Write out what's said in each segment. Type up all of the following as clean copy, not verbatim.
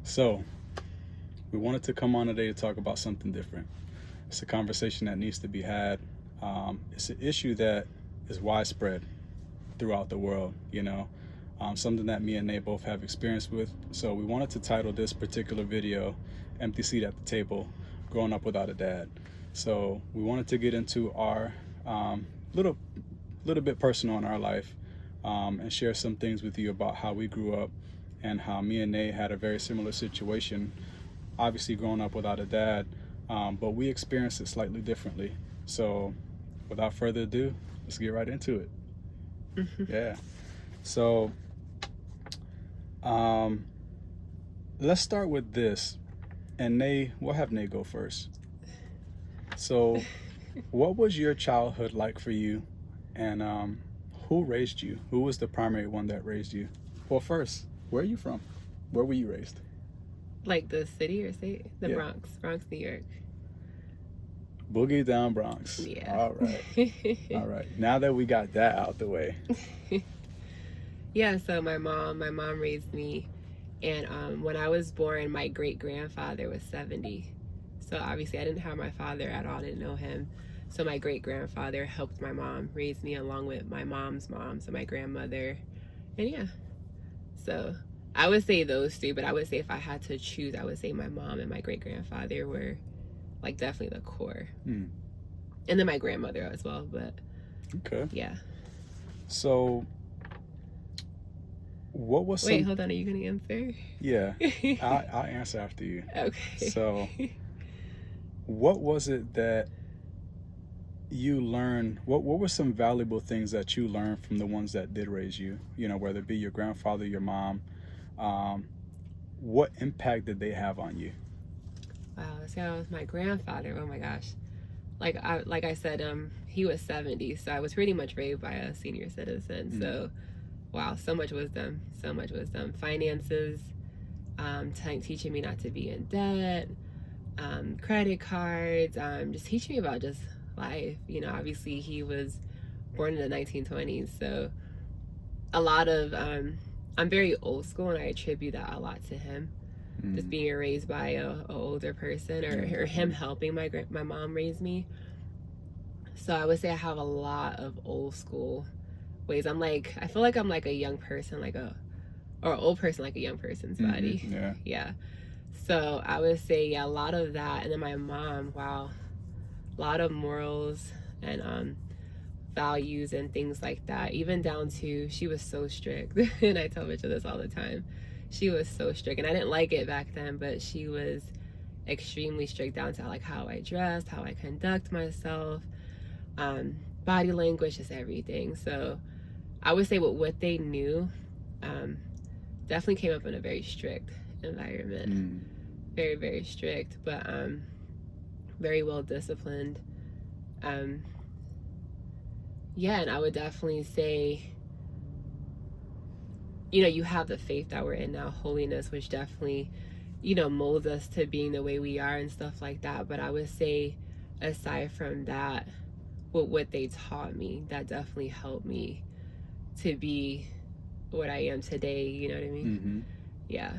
So, we wanted to come on today to talk about something different. It's a conversation that needs to be had. It's an issue that is widespread throughout the world, something that me and Nate both have experience with. So, we wanted to title this particular video, Empty Seat at the Table, Growing Up Without a Dad. So, we wanted to get into our little bit personal in our life and share some things with you about how we grew up and how me and Nate had a very similar situation, obviously growing up without a dad, but we experienced it slightly differently. So without further ado, let's get right into it. Yeah. So let's start with this. And Nate, we'll have Nate go first. So what was your childhood like for you? And who raised you? Who was the primary one that raised you? Well, first, where are you from? Where were you raised? Like the city or state? The Yeah. Bronx, New York. Boogie down Bronx. Yeah. All right. All right. Now that we got that out the way. Yeah, so my mom raised me, and when I was born, my great-grandfather was 70. So obviously I didn't have my father at all, I didn't know him. So my great-grandfather helped my mom raise me along with my mom's mom, so my grandmother. And yeah, so I would say those three, but I would say if I had to choose, I would say my mom and my great-grandfather were like definitely the core. And then my grandmother as well, but Okay. yeah. So what was Wait, hold on, are you gonna answer? Yeah, I'll answer after you. Okay. So what was it that you learned? What were some valuable things that you learned from the ones that did raise you? Whether it be your grandfather, your mom. What impact did they have on you? Wow, so my grandfather, oh my gosh. Like I said, he was 70, so I was pretty much raised by a senior citizen. So wow, so much wisdom. Finances, teaching me not to be in debt, credit cards, just teaching me about just life. Obviously he was born in the 1920s, so a lot of I'm very old school, and I attribute that a lot to him. Just being raised by a older person, or him helping my mom raise me. So I would say I have a lot of old school ways. I feel like I'm like a young person, or an old person, like a young person's body. Yeah. So I would say, yeah, a lot of that. And then my mom, wow, a lot of morals and values and things like that. Even down to, she was so strict. And I tell Mitchell this all the time. She was so strict, and I didn't like it back then, but she was extremely strict down to like how I dressed, how I conduct myself, body language, just everything. So I would say what they knew definitely came up in a very strict environment. Very, very strict, but very well disciplined. Yeah, and I would definitely say, you have the faith that we're in now, holiness, which definitely, molds us to being the way we are and stuff like that. But I would say, aside from that, with what they taught me, that definitely helped me to be what I am today, you know what I mean? Yeah.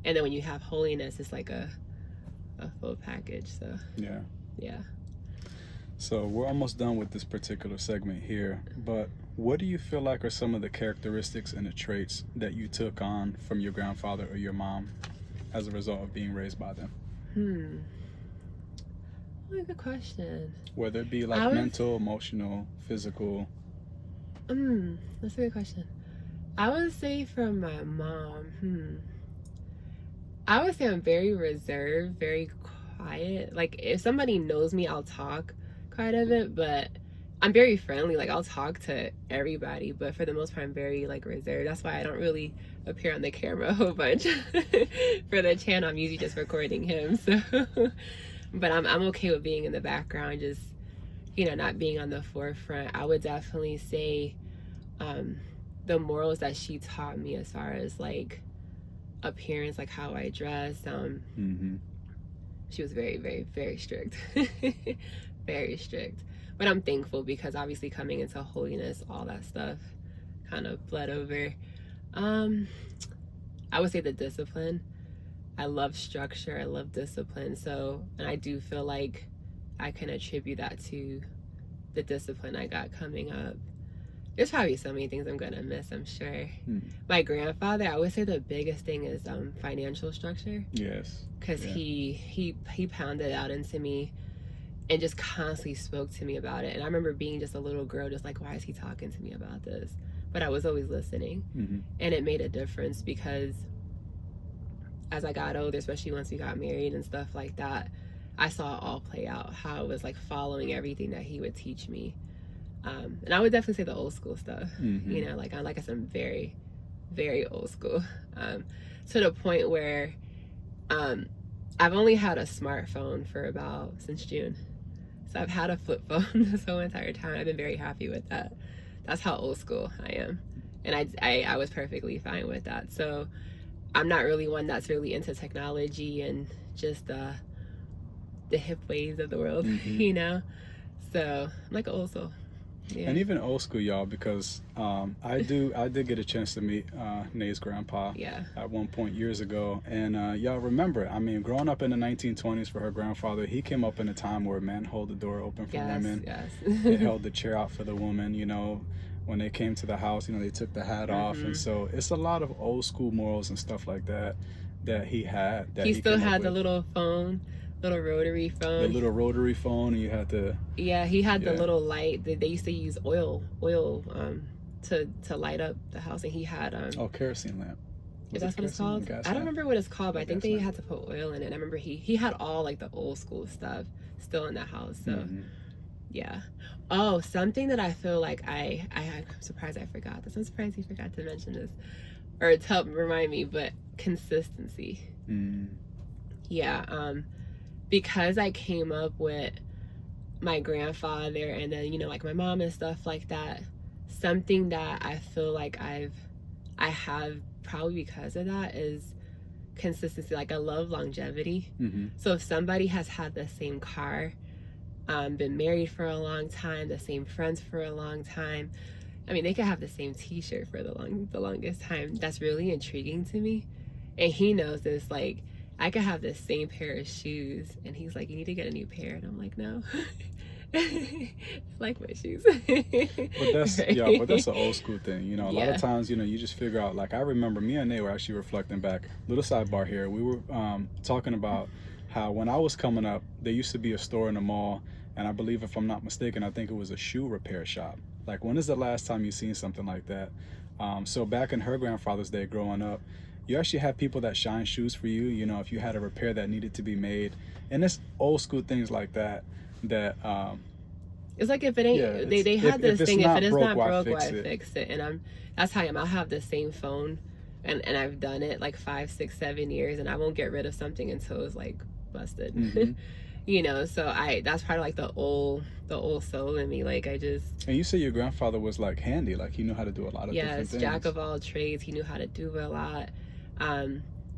And then when you have holiness, it's like a full package, so. Yeah. So we're almost done with this particular segment here, but what do you feel like are some of the characteristics and the traits that you took on from your grandfather or your mom as a result of being raised by them? What a good question. Whether it be like mental, emotional, physical. That's a good question. I would say from my mom, I would say I'm very reserved, very quiet. Like if somebody knows me, I'll talk quite a bit, but I'm very friendly. Like I'll talk to everybody, but for the most part I'm very like reserved. That's why I don't really appear on the camera a whole bunch. For the channel, I'm usually just recording him, so but I'm okay with being in the background, just not being on the forefront. I would definitely say the morals that she taught me as far as like appearance, like how I dress, she was very, very, very strict. Very strict. But I'm thankful because obviously coming into holiness, all that stuff kind of bled over. I would say the discipline. I love structure. I love discipline. So, and I do feel like I can attribute that to the discipline I got coming up. There's probably so many things I'm gonna miss, I'm sure. My grandfather, I would say the biggest thing is financial structure. Yes. Because he pounded out into me and just constantly spoke to me about it. And I remember being just a little girl, just like, why is he talking to me about this? But I was always listening. And it made a difference because as I got older, especially once we got married and stuff like that, I saw it all play out, how it was like following everything that he would teach me. And I would definitely say the old school stuff. You know, like I said, I'm very, very old school. To the point where I've only had a smartphone for since June. So I've had a flip phone this whole entire time. I've been very happy with that. That's how old school I am. And I was perfectly fine with that. So I'm not really one that's really into technology and just the hip ways of the world, you know? So I'm like old soul. Yeah. And even old school, y'all, because I did get a chance to meet Nay's grandpa at one point years ago. And y'all remember, I mean, growing up in the 1920s for her grandfather, he came up in a time where men hold the door open for women. They held the chair out for the woman, you know. When they came to the house, you know, they took the hat off. And so it's a lot of old school morals and stuff like that he had. That he still had the little phone. Little rotary phone. The little rotary phone, and you had to. Yeah, he had the little light. They used to use oil to light up the house, and he had kerosene lamp. Is that what it's called? I don't remember what it's called, but I think they had to put oil in it. I remember he had all like the old school stuff still in the house. So yeah. Oh, something that I feel like I'm surprised I forgot this. I'm surprised he forgot to mention this or to help remind me, but consistency. Yeah. Because I came up with my grandfather and then, you know, like my mom and stuff like that, something that I feel like I have probably because of that is consistency. Like I love longevity. So if somebody has had the same car, been married for a long time, the same friends for a long time, I mean, they could have the same t-shirt for the longest time. That's really intriguing to me. And he knows this, like, I could have the same pair of shoes, and he's like, you need to get a new pair. And I'm like, no. I like my shoes. But that's but that's an old school thing, you know. A lot of times, you know, you just figure out, like I remember me and Nate were actually reflecting back, little sidebar here, we were talking about how when I was coming up, there used to be a store in the mall, and I believe, if I'm not mistaken, I think it was a shoe repair shop. Like, when is the last time you seen something like that? So back in her grandfather's day growing up, you actually had people that shine shoes for you, you know, if you had a repair that needed to be made. And it's old school things like that it's like, if it ain't they had this thing, if it is not broke, why fix it? And that's how I am. I'll have the same phone and I've done it like 5, 6, 7 years, and I won't get rid of something until it's like busted. You know, so that's part of like the old soul in me. Like, I just. And you say your grandfather was like handy, like he knew how to do a lot of different things. Jack of all trades. He knew how to do a lot.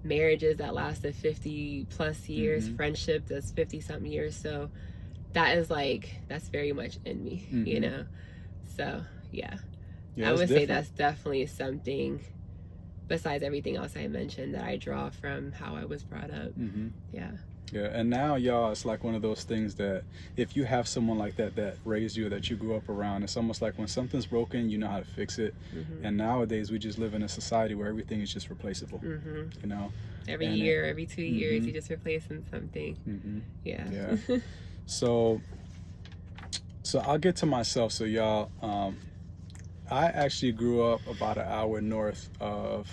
Marriages that lasted 50 plus years, friendship that's 50 something years. So that's very much in me, you know. So yeah, I would say that's definitely something besides everything else I mentioned that I draw from how I was brought up. Yeah, and now, y'all, it's like one of those things that if you have someone like that raised you, that you grew up around, it's almost like when something's broken, you know how to fix it. And nowadays, we just live in a society where everything is just replaceable, you know? Every year, every 2 years, you're just replacing something. Yeah. So I'll get to myself. So, y'all, I actually grew up about an hour north of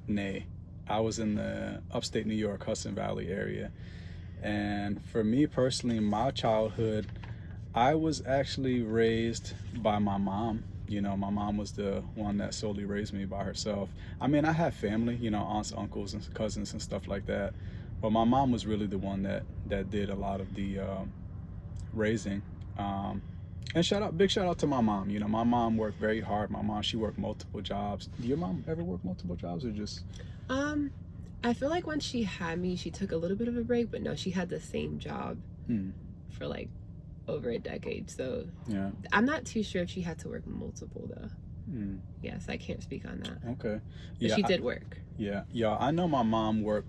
Nay. I was in the upstate New York, Hudson Valley area. And for me personally, my childhood, I was actually raised by my mom. You know, my mom was the one that solely raised me by herself. I mean, I had family, you know, aunts, uncles, and cousins and stuff like that. But my mom was really the one that did a lot of the raising. And big shout out to my mom. You know, my mom worked very hard. She worked multiple jobs. Did your mom ever work multiple jobs or just? I feel like when she had me, she took a little bit of a break, but no, she had the same job for like over a decade. So yeah, I'm not too sure if she had to work multiple though. Yes, I can't speak on that. Okay. But she did work. Yeah. I know my mom worked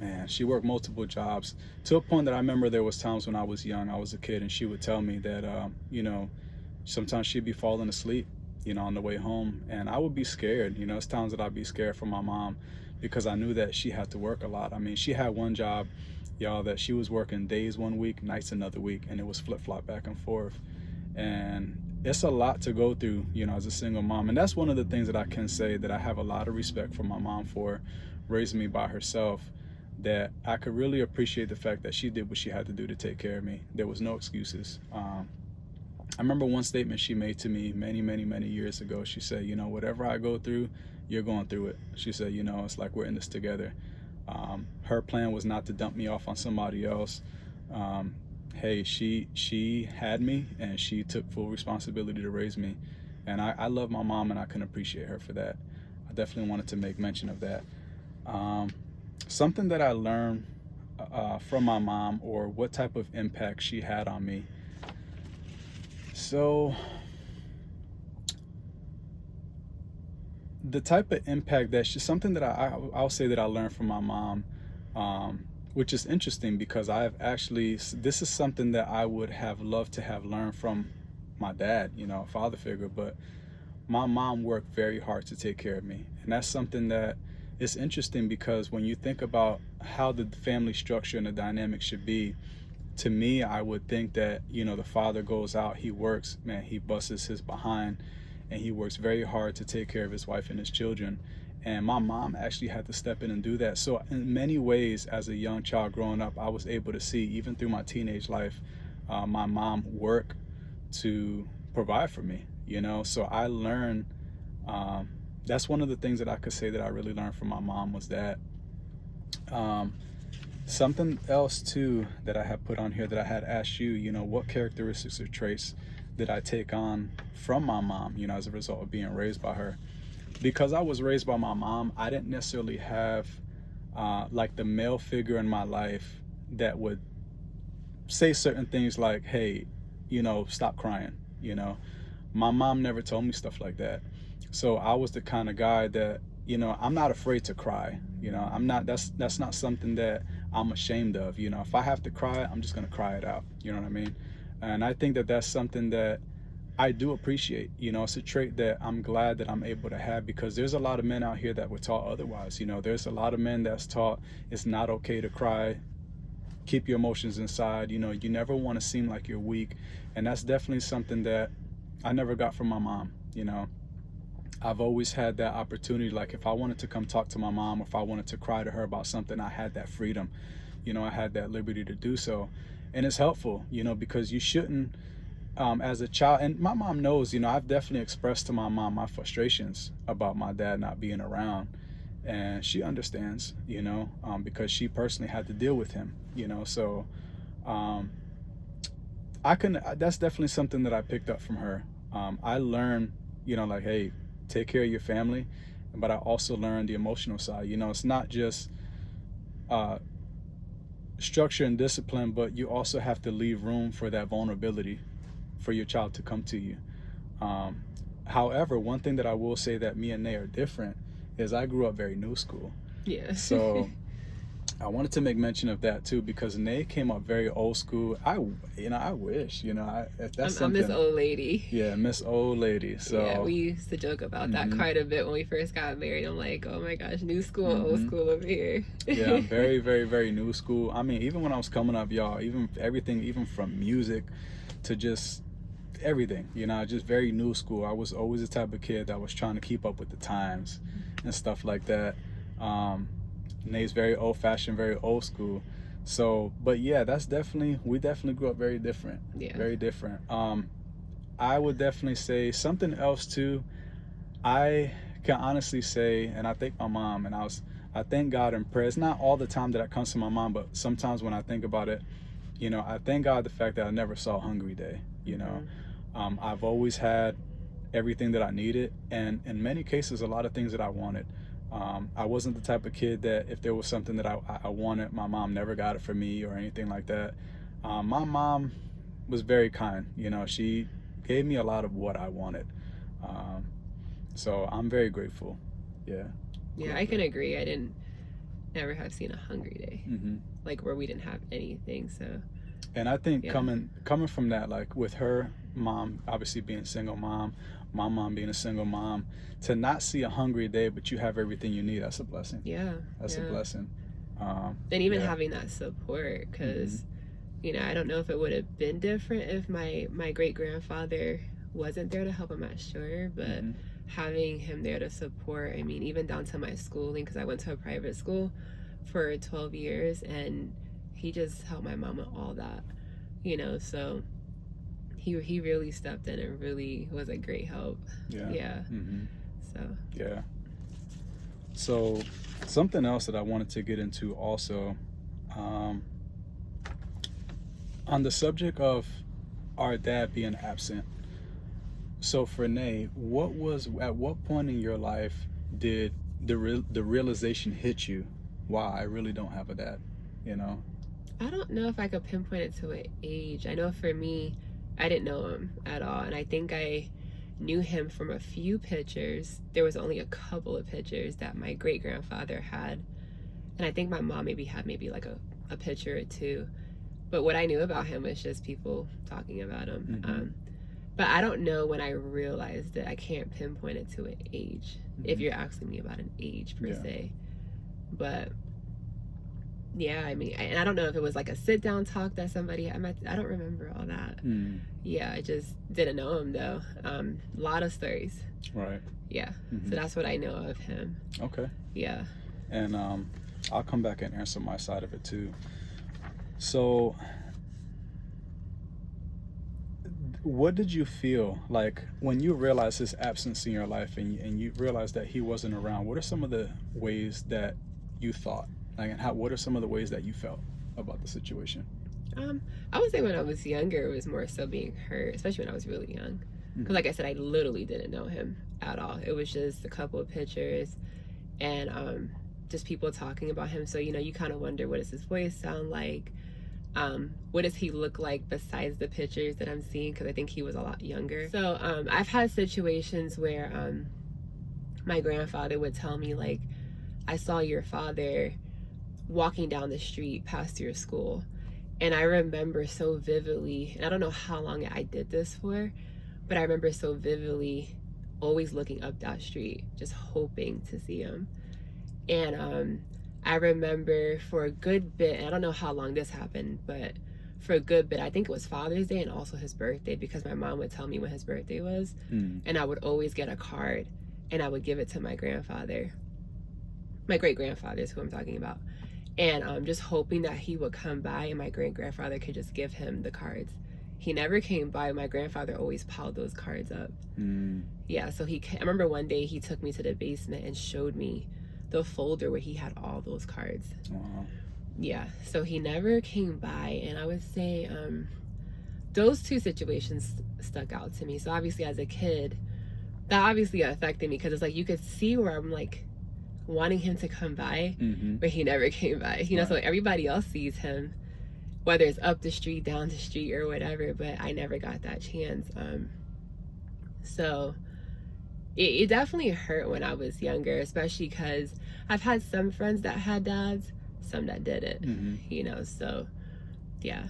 Man, she worked multiple jobs to a point that I remember there was times when I was young, I was a kid, and she would tell me that, sometimes she'd be falling asleep, on the way home, and I would be scared. It's times that I'd be scared for my mom because I knew that she had to work a lot. I mean, she had one job, y'all, that she was working days one week, nights another week, and it was flip-flop back and forth. And it's a lot to go through, as a single mom. And that's one of the things that I can say that I have a lot of respect for my mom for raising me by herself, that I could really appreciate the fact that she did what she had to do to take care of me. There was no excuses. I remember one statement she made to me many, many, many years ago. She said, whatever I go through, you're going through it. She said, it's like we're in this together. Her plan was not to dump me off on somebody else. Hey, she had me, and she took full responsibility to raise me. And I love my mom, and I can appreciate her for that. I definitely wanted to make mention of that. Something that I learned from my mom, or what type of impact she had on me. So the type of impact that something that I'll say that I learned from my mom, which is interesting because this is something that I would have loved to have learned from my dad, a father figure, but my mom worked very hard to take care of me. And that's something that is interesting because when you think about how the family structure and the dynamic should be, to me, I would think that, the father goes out, he works, man, he busts his behind, and he works very hard to take care of his wife and his children. And my mom actually had to step in and do that. So in many ways, as a young child growing up, I was able to see, even through my teenage life, my mom work to provide for me, So I learned, that's one of the things that I could say that I really learned from my mom was that. Something else too that I have put on here that I had asked you, what characteristics or traits did I take on from my mom, as a result of being raised by her? Because I was raised by my mom, I didn't necessarily have like the male figure in my life that would say certain things like, hey, stop crying, My mom never told me stuff like that. So I was the kind of guy that, I'm not afraid to cry. That's not something that I'm ashamed of. If I have to cry, I'm just going to cry it out. You know what I mean? And I think that that's something that I do appreciate. It's a trait that I'm glad that I'm able to have, because there's a lot of men out here that were taught otherwise. There's a lot of men that's taught it's not okay to cry. Keep your emotions inside. You never want to seem like you're weak. And that's definitely something that I never got from my mom. I've always had that opportunity. Like if I wanted to come talk to my mom, or if I wanted to cry to her about something, I had that freedom. I had that liberty to do so. And it's helpful, because you shouldn't, as a child, and my mom knows, I've definitely expressed to my mom my frustrations about my dad not being around. And she understands, because she personally had to deal with him, so that's definitely something that I picked up from her. I learned, like, hey, take care of your family, but I also learned the emotional side. It's not just structure and discipline, but you also have to leave room for that vulnerability for your child to come to you. However, one thing that I will say that me and Nay are different is I grew up very new school. Yeah. So I wanted to make mention of that too, because Nay came up very old school. I wish, if that's I'm something. Miss Old Lady. Yeah, Miss Old Lady. So yeah, we used to joke about that quite a bit when we first got married. I'm like, oh my gosh, new school and old school over here. Yeah, I'm very, very, very new school. I mean, even when I was coming up, y'all, even everything, even from music to just everything, just very new school. I was always the type of kid that was trying to keep up with the times and stuff like that. Nay's very old fashioned, very old school. So, but yeah, we definitely grew up very different. Yeah. Very different. I would definitely say something else too. I can honestly say, and I thank my mom, and I thank God in prayer. It's not all the time that it comes to my mom, but sometimes when I think about it, I thank God the fact that I never saw a hungry day. I've always had everything that I needed, and in many cases, a lot of things that I wanted. I wasn't the type of kid that if there was something that I wanted, my mom never got it for me or anything like that. My mom was very kind. She gave me a lot of what I wanted. So I'm very grateful. Yeah. Yeah, I can agree. I didn't never have seen a hungry day, like where we didn't have anything. So, and I think coming from that, like with her mom obviously being a single mom, my mom being a single mom, to not see a hungry day but you have everything you need, that's a blessing. That's a blessing. And even having that support, because you know, I don't know if it would have been different if my great grandfather wasn't there to help. I'm not sure, but having him there to support, I mean, even down to my schooling, because I went to a private school for 12 years, and he just helped my mom with all that, you know. So he really stepped in and really was a great help. So something else that I wanted to get into also, on the subject of our dad being absent. So for Nay, at what point in your life did the realization hit you? Wow, I really don't have a dad, you know? I don't know if I could pinpoint it to an age. I know for me, I didn't know him at all, and I think I knew him from a few pictures. There was only a couple of pictures that my great grandfather had, and I think my mom had like a picture or two. But what I knew about him was just people talking about him. But I don't know when I realized it. I can't pinpoint it to an age, if you're asking me about an age per se. But yeah, I mean, and I don't know if it was like a sit down talk that somebody, I don't remember all that. Yeah, I just didn't know him though. A lot of stories. Right. Yeah. So that's what I know of him. Okay. Yeah. And I'll come back and answer my side of it too. So what did you feel like when you realized his absence in your life, and you realized that he wasn't around? What are some of the ways that you thought, like, and what are some of the ways that you felt about the situation? I would say when I was younger, it was more so being hurt, especially when I was really young. Because like I said, I literally didn't know him at all. It was just a couple of pictures and just people talking about him. So, you know, you kind of wonder, what does his voice sound like? What does he look like besides the pictures that I'm seeing? Because I think he was a lot younger. So I've had situations where my grandfather would tell me, like, I saw your father walking down the street past your school. And I remember so vividly, and I don't know how long I did this for, but I remember so vividly always looking up that street, just hoping to see him. And I remember for a good bit, and I don't know how long this happened, but for a good bit, I think it was Father's Day and also his birthday, because my mom would tell me when his birthday was, and I would always get a card, and I would give it to my grandfather. My great-grandfather is who I'm talking about. And just hoping that he would come by and my great-grandfather could just give him the cards. He never came by. My grandfather always piled those cards up. Yeah, so I remember one day he took me to the basement and showed me the folder where he had all those cards. Yeah, so he never came by, and I would say those two situations stuck out to me. So obviously as a kid, that obviously affected me, because it's like you could see where I'm like wanting him to come by, but he never came by, you know. So like everybody else sees him, whether it's up the street, down the street, or whatever, but I never got that chance. So it definitely hurt when I was younger, especially because I've had some friends that had dads, some that didn't, you know. So yeah.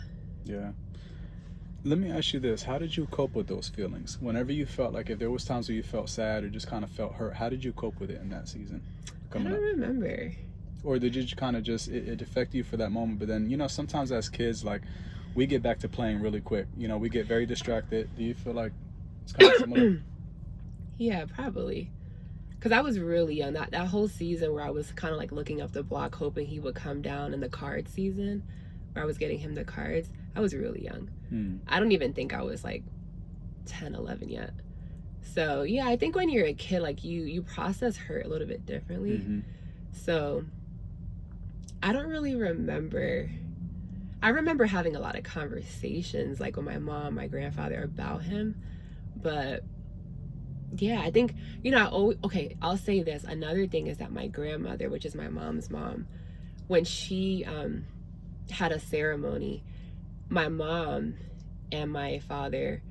Let me ask you this: how did you cope with those feelings whenever you felt like, if there was times where you felt sad or just kind of felt hurt? How did you cope with it in that season? I don't remember. Or did you kind of just it affect you for that moment? But then, you know, sometimes as kids, like, we get back to playing really quick. You know, we get very distracted. Do you feel like it's kind of similar? Yeah, probably. Because I was really young. That whole season where I was kind of like looking up the block, hoping he would come down, in the card season where I was getting him the cards, I was really young. I don't even think I was like 10, 11 yet. So yeah, I think when you're a kid, like you process hurt a little bit differently. So I don't really remember. I remember having a lot of conversations like with my mom, my grandfather, about him. But yeah, I think, you know, I'll say this. Another thing is that my grandmother, which is my mom's mom, when she had a ceremony, my mom and my father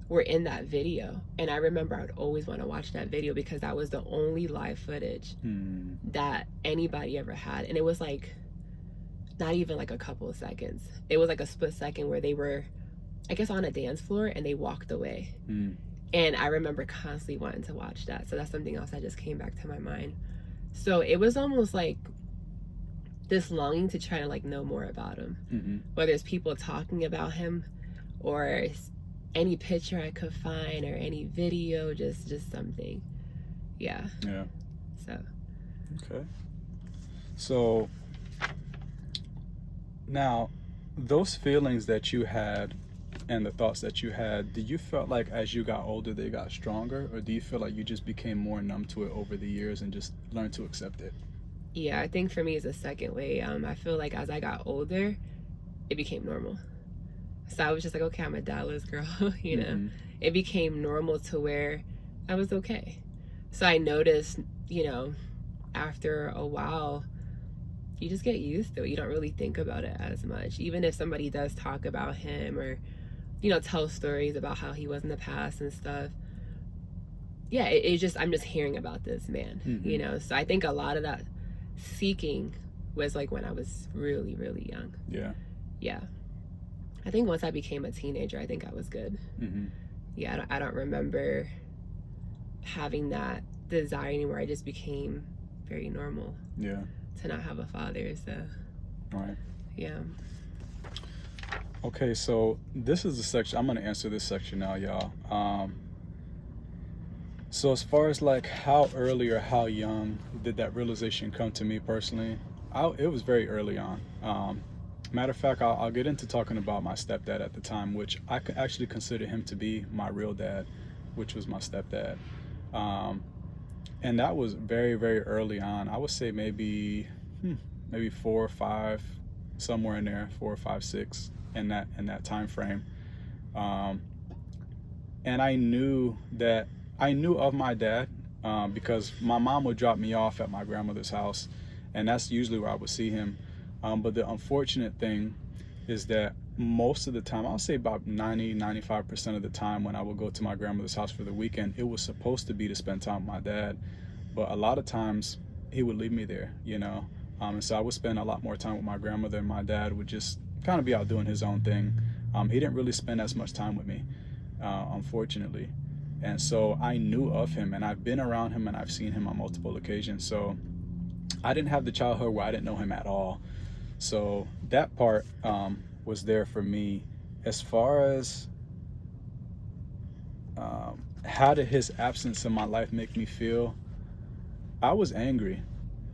were in that video. And I remember I would always want to watch that video because that was the only live footage that anybody ever had. And it was like not even like a couple of seconds. It was like a split second where they were, I guess, on a dance floor and they walked away. And I remember constantly wanting to watch that. So that's something else that just came back to my mind. So it was almost like this longing to try to like know more about him, whether it's people talking about him or any picture I could find or any video, just something. Yeah. So okay. So now those feelings that you had and the thoughts that you had, do you feel like as you got older they got stronger, or do you feel like you just became more numb to it over the years and just learned to accept it? Yeah, I think for me it's a second way. I feel like as I got older, it became normal. So I was just like, okay, I'm a Dallas girl, you know. It became normal to where I was okay. So I noticed, you know, after a while, you just get used to it. You don't really think about it as much. Even if somebody does talk about him or, you know, tell stories about how he was in the past and stuff. Yeah, it just, I'm just hearing about this man, you know. So I think a lot of that seeking was like when I was really, really young. Yeah. I think once I became a teenager, I think I was good. Yeah, I don't remember having that desire anymore. I just became very normal. To not have a father, so. Right. Yeah. Okay, so this is the section, I'm gonna answer this section now, y'all. So as far as like how early or how young did that realization come to me personally, it was very early on. Matter of fact, I'll get into talking about my stepdad at the time, which I could actually consider him to be my real dad, which was my stepdad. And that was very, very early on. I would say maybe 4 or 5, somewhere in there, 4 or 5, 6 in that time frame. And I knew of my dad because my mom would drop me off at my grandmother's house, and that's usually where I would see him. But the unfortunate thing is that most of the time, I'll say about 90-95% of the time when I would go to my grandmother's house for the weekend, it was supposed to be to spend time with my dad, but a lot of times he would leave me there, you know. And so I would spend a lot more time with my grandmother, and my dad would just kind of be out doing his own thing. He didn't really spend as much time with me, unfortunately. And so I knew of him, and I've been around him, and I've seen him on multiple occasions. So I didn't have the childhood where I didn't know him at all. So that part was there for me. As far as how did his absence in my life make me feel, I was angry.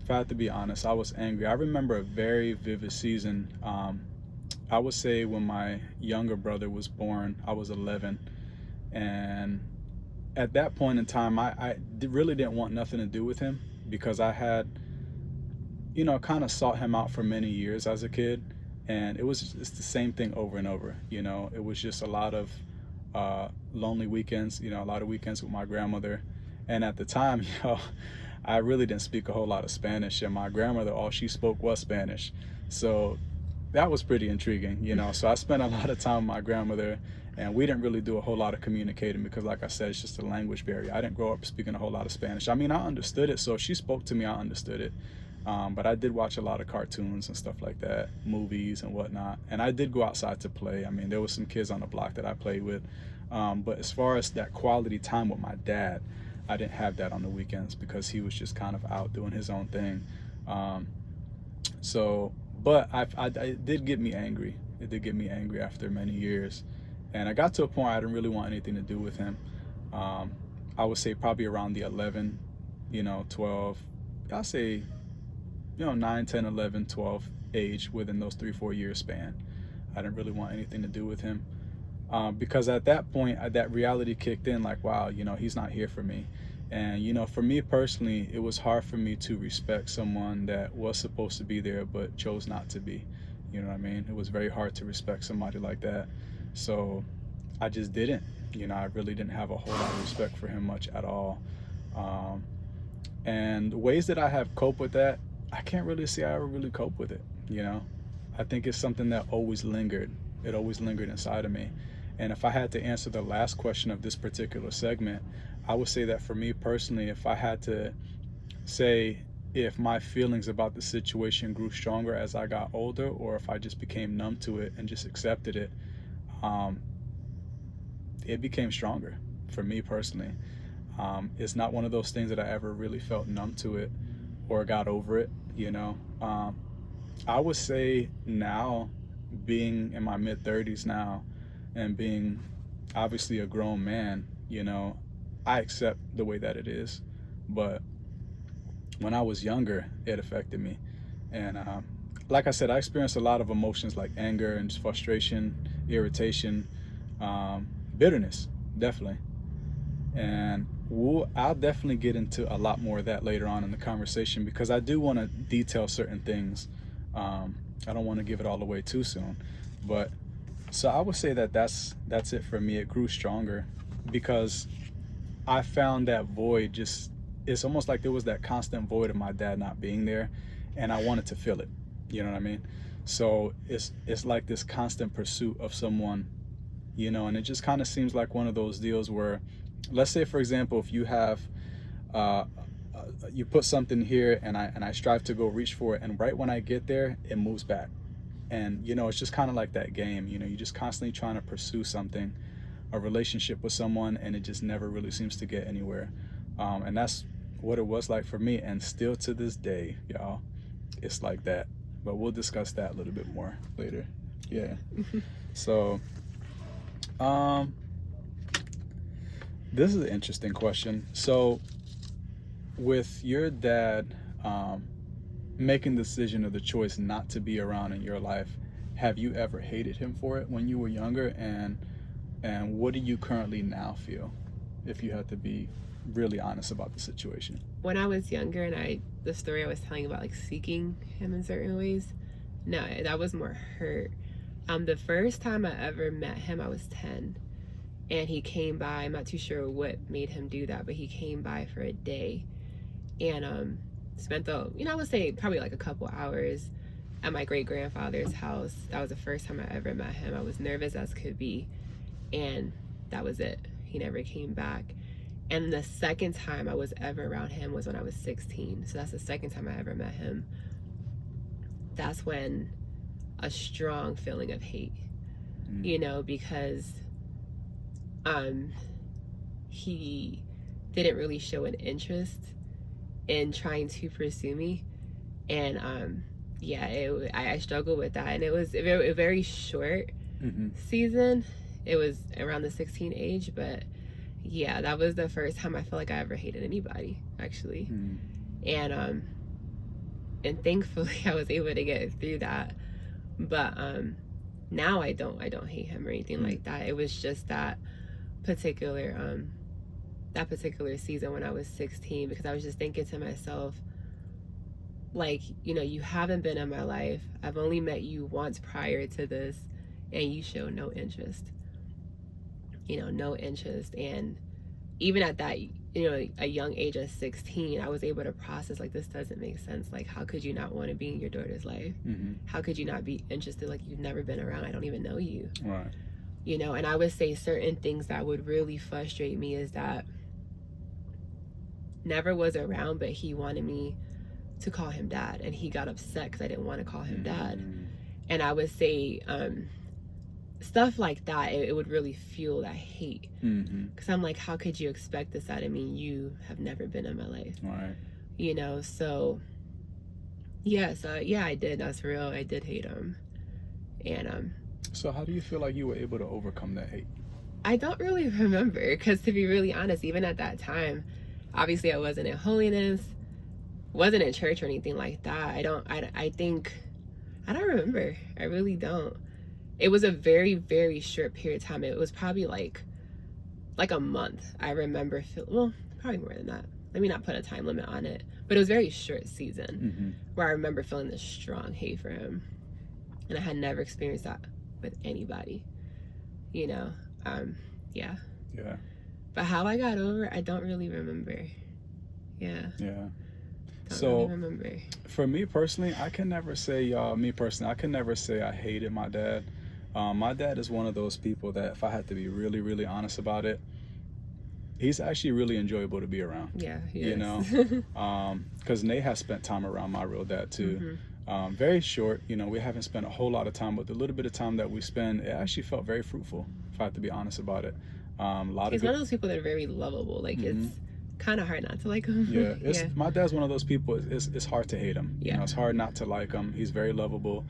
If I have to be honest, I was angry. I remember a very vivid season. I would say when my younger brother was born, I was 11. And at that point in time, I really didn't want nothing to do with him because I had, you know, kind of sought him out for many years as a kid. And it's the same thing over and over. You know, it was just a lot of lonely weekends, you know, a lot of weekends with my grandmother. And at the time, you know, I really didn't speak a whole lot of Spanish, and my grandmother, all she spoke was Spanish. So that was pretty intriguing, you know. So I spent a lot of time with my grandmother, and we didn't really do a whole lot of communicating because, like I said, it's just a language barrier. I didn't grow up speaking a whole lot of Spanish. I mean, I understood it, so if she spoke to me, I understood it. But I did watch a lot of cartoons and stuff like that, movies and whatnot. And I did go outside to play. I mean, there was some kids on the block that I played with. But as far as that quality time with my dad, I didn't have that on the weekends because he was just kind of out doing his own thing. But it did get me angry. It did get me angry after many years. And I got to a point I didn't really want anything to do with him. I would say probably around the 11, 12, I'll say, 9, 10, 11, 12 age within those 3-4 year span. I didn't really want anything to do with him. Because at that point, that reality kicked in like, wow, he's not here for me. And, for me personally, it was hard for me to respect someone that was supposed to be there but chose not to be. You know what I mean? It was very hard to respect somebody like that. So I just didn't. I really didn't have a whole lot of respect for him much at all. And the ways that I have coped with that, I can't really say I ever really coped with it. I think it's something that always lingered. It always lingered inside of me. And if I had to answer the last question of this particular segment, I would say that for me personally, if I had to say if my feelings about the situation grew stronger as I got older, or if I just became numb to it and just accepted it, um, it became stronger for me personally. It's not one of those things that I ever really felt numb to it or got over it, you know. I would say now, being in my mid 30s now and being obviously a grown man, you know, I accept the way that it is. But when I was younger, it affected me. And like I said, I experienced a lot of emotions like anger and just frustration, irritation, bitterness, definitely. And I'll definitely get into a lot more of that later on in the conversation, because I do want to detail certain things. I don't want to give it all away too soon. But so I would say that that's it for me. It grew stronger because I found that void. Just, it's almost like there was that constant void of my dad not being there, and I wanted to fill it. You know what I mean? So it's like this constant pursuit of someone, you know, and it just kind of seems like one of those deals where, let's say for example, if you have you put something here, and I strive to go reach for it, and right when I get there, it moves back. And you know, it's just kind of like that game, you know, you're just constantly trying to pursue something, a relationship with someone, and it just never really seems to get anywhere. And that's what it was like for me, and still to this day, y'all, it's like that. But we'll discuss that a little bit more later. Yeah. So this is an interesting question. So with your dad making the decision or the choice not to be around in your life, have you ever hated him for it when you were younger? And what do you currently now feel, if you had to be really honest about the situation? When I was younger, and the story I was telling about, like, seeking him in certain ways, no, that was more hurt. The first time I ever met him, I was 10, and he came by. I'm not too sure what made him do that, but he came by for a day, and spent I would say probably like a couple hours at my great grandfather's house. That was the first time I ever met him. I was nervous as could be, and that was it. He never came back. And the second time I was ever around him was when I was 16. So that's the second time I ever met him. That's when a strong feeling of hate, you know, because he didn't really show an interest in trying to pursue me. And I struggled with that. And it was a very short season. It was around the 16 age, but yeah, that was the first time I felt like I ever hated anybody, actually. And thankfully I was able to get through that. But now I don't hate him or anything like that. It was just that particular season when I was 16, because I was just thinking to myself, like, you know, you haven't been in my life. I've only met you once prior to this, and you show no interest. You know, no interest. And even at that, you know, a young age of 16, I was able to process, like, this doesn't make sense. Like, how could you not want to be in your daughter's life? How could you not be interested? Like, you've never been around. I don't even know you. Right. You know, and I would say certain things that would really frustrate me is that never was around, but he wanted me to call him dad, and he got upset because I didn't want to call him dad. And I would say stuff like that, it would really fuel that hate, because I'm like, how could you expect this out of me? You have never been in my life. Right. You know, so yeah, I did. That's real. I did hate him. And so how do you feel like you were able to overcome that hate? I don't really remember, because to be really honest, even at that time, obviously I wasn't in holiness, wasn't in church or anything like that. I don't remember. I really don't. It was a very, very short period of time. It was probably like a month. I remember well, probably more than that. Let me not put a time limit on it, but it was a very short season where I remember feeling this strong hate for him, and I had never experienced that with anybody, you know. Yeah. But how I got over it, I don't really remember. Don't really remember. For me personally, I can never say I can never say I hated my dad. My dad is one of those people that, if I had to be really, really honest about it, he's actually really enjoyable to be around. Yeah, he you is. know, because Nate has spent time around my real dad too. Very short, you know, we haven't spent a whole lot of time, but the little bit of time that we spend, it actually felt very fruitful, if I have to be honest about it. A lot He's of one of those people that are very lovable. Like, it's kind of hard not to like him. Yeah, Yeah. my dad's one of those people. It's hard to hate him. You Yeah. know, it's hard not to like him. He's very lovable,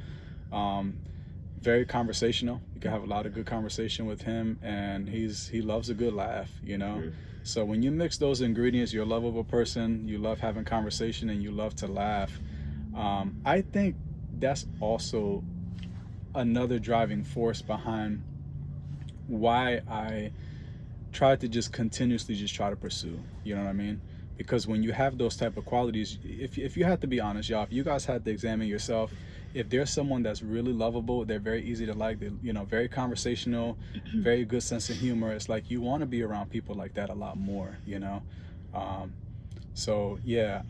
very conversational. You can have a lot of good conversation with him, and he loves a good laugh. You know, so when you mix those ingredients, you're a lovable person, you love having conversation, and you love to laugh. I think that's also another driving force behind why I try to just continuously just try to pursue, you know what I mean? Because when you have those type of qualities, if you had to be honest, y'all, if you guys had to examine yourself, if there's someone that's really lovable, they're very easy to like, they're, you know, very conversational, very good sense of humor, it's like you want to be around people like that a lot more, you know? So yeah,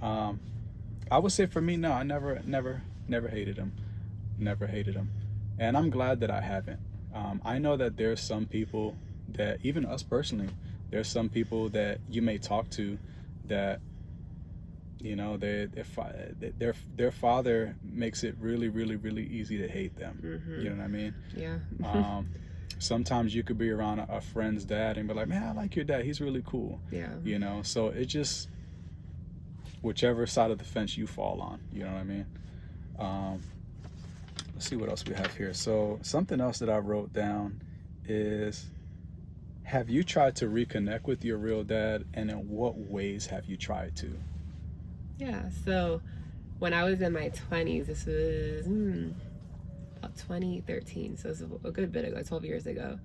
I would say for me, no, I never hated him. Never hated him. And I'm glad that I haven't. I know that there's some people that, even us personally, there's some people that you may talk to that, you know, their father makes it really, really, really easy to hate them. You know what I mean? Yeah. Sometimes you could be around a friend's dad and be like, man, I like your dad. He's really cool. Yeah. You know, so it just, whichever side of the fence you fall on, you know what I mean? Let's see what else we have here. So something else that I wrote down is, have you tried to reconnect with your real dad, and in what ways have you tried to? Yeah, so when I was in my 20s, this was about 2013, so it's a good bit ago, 12 years ago,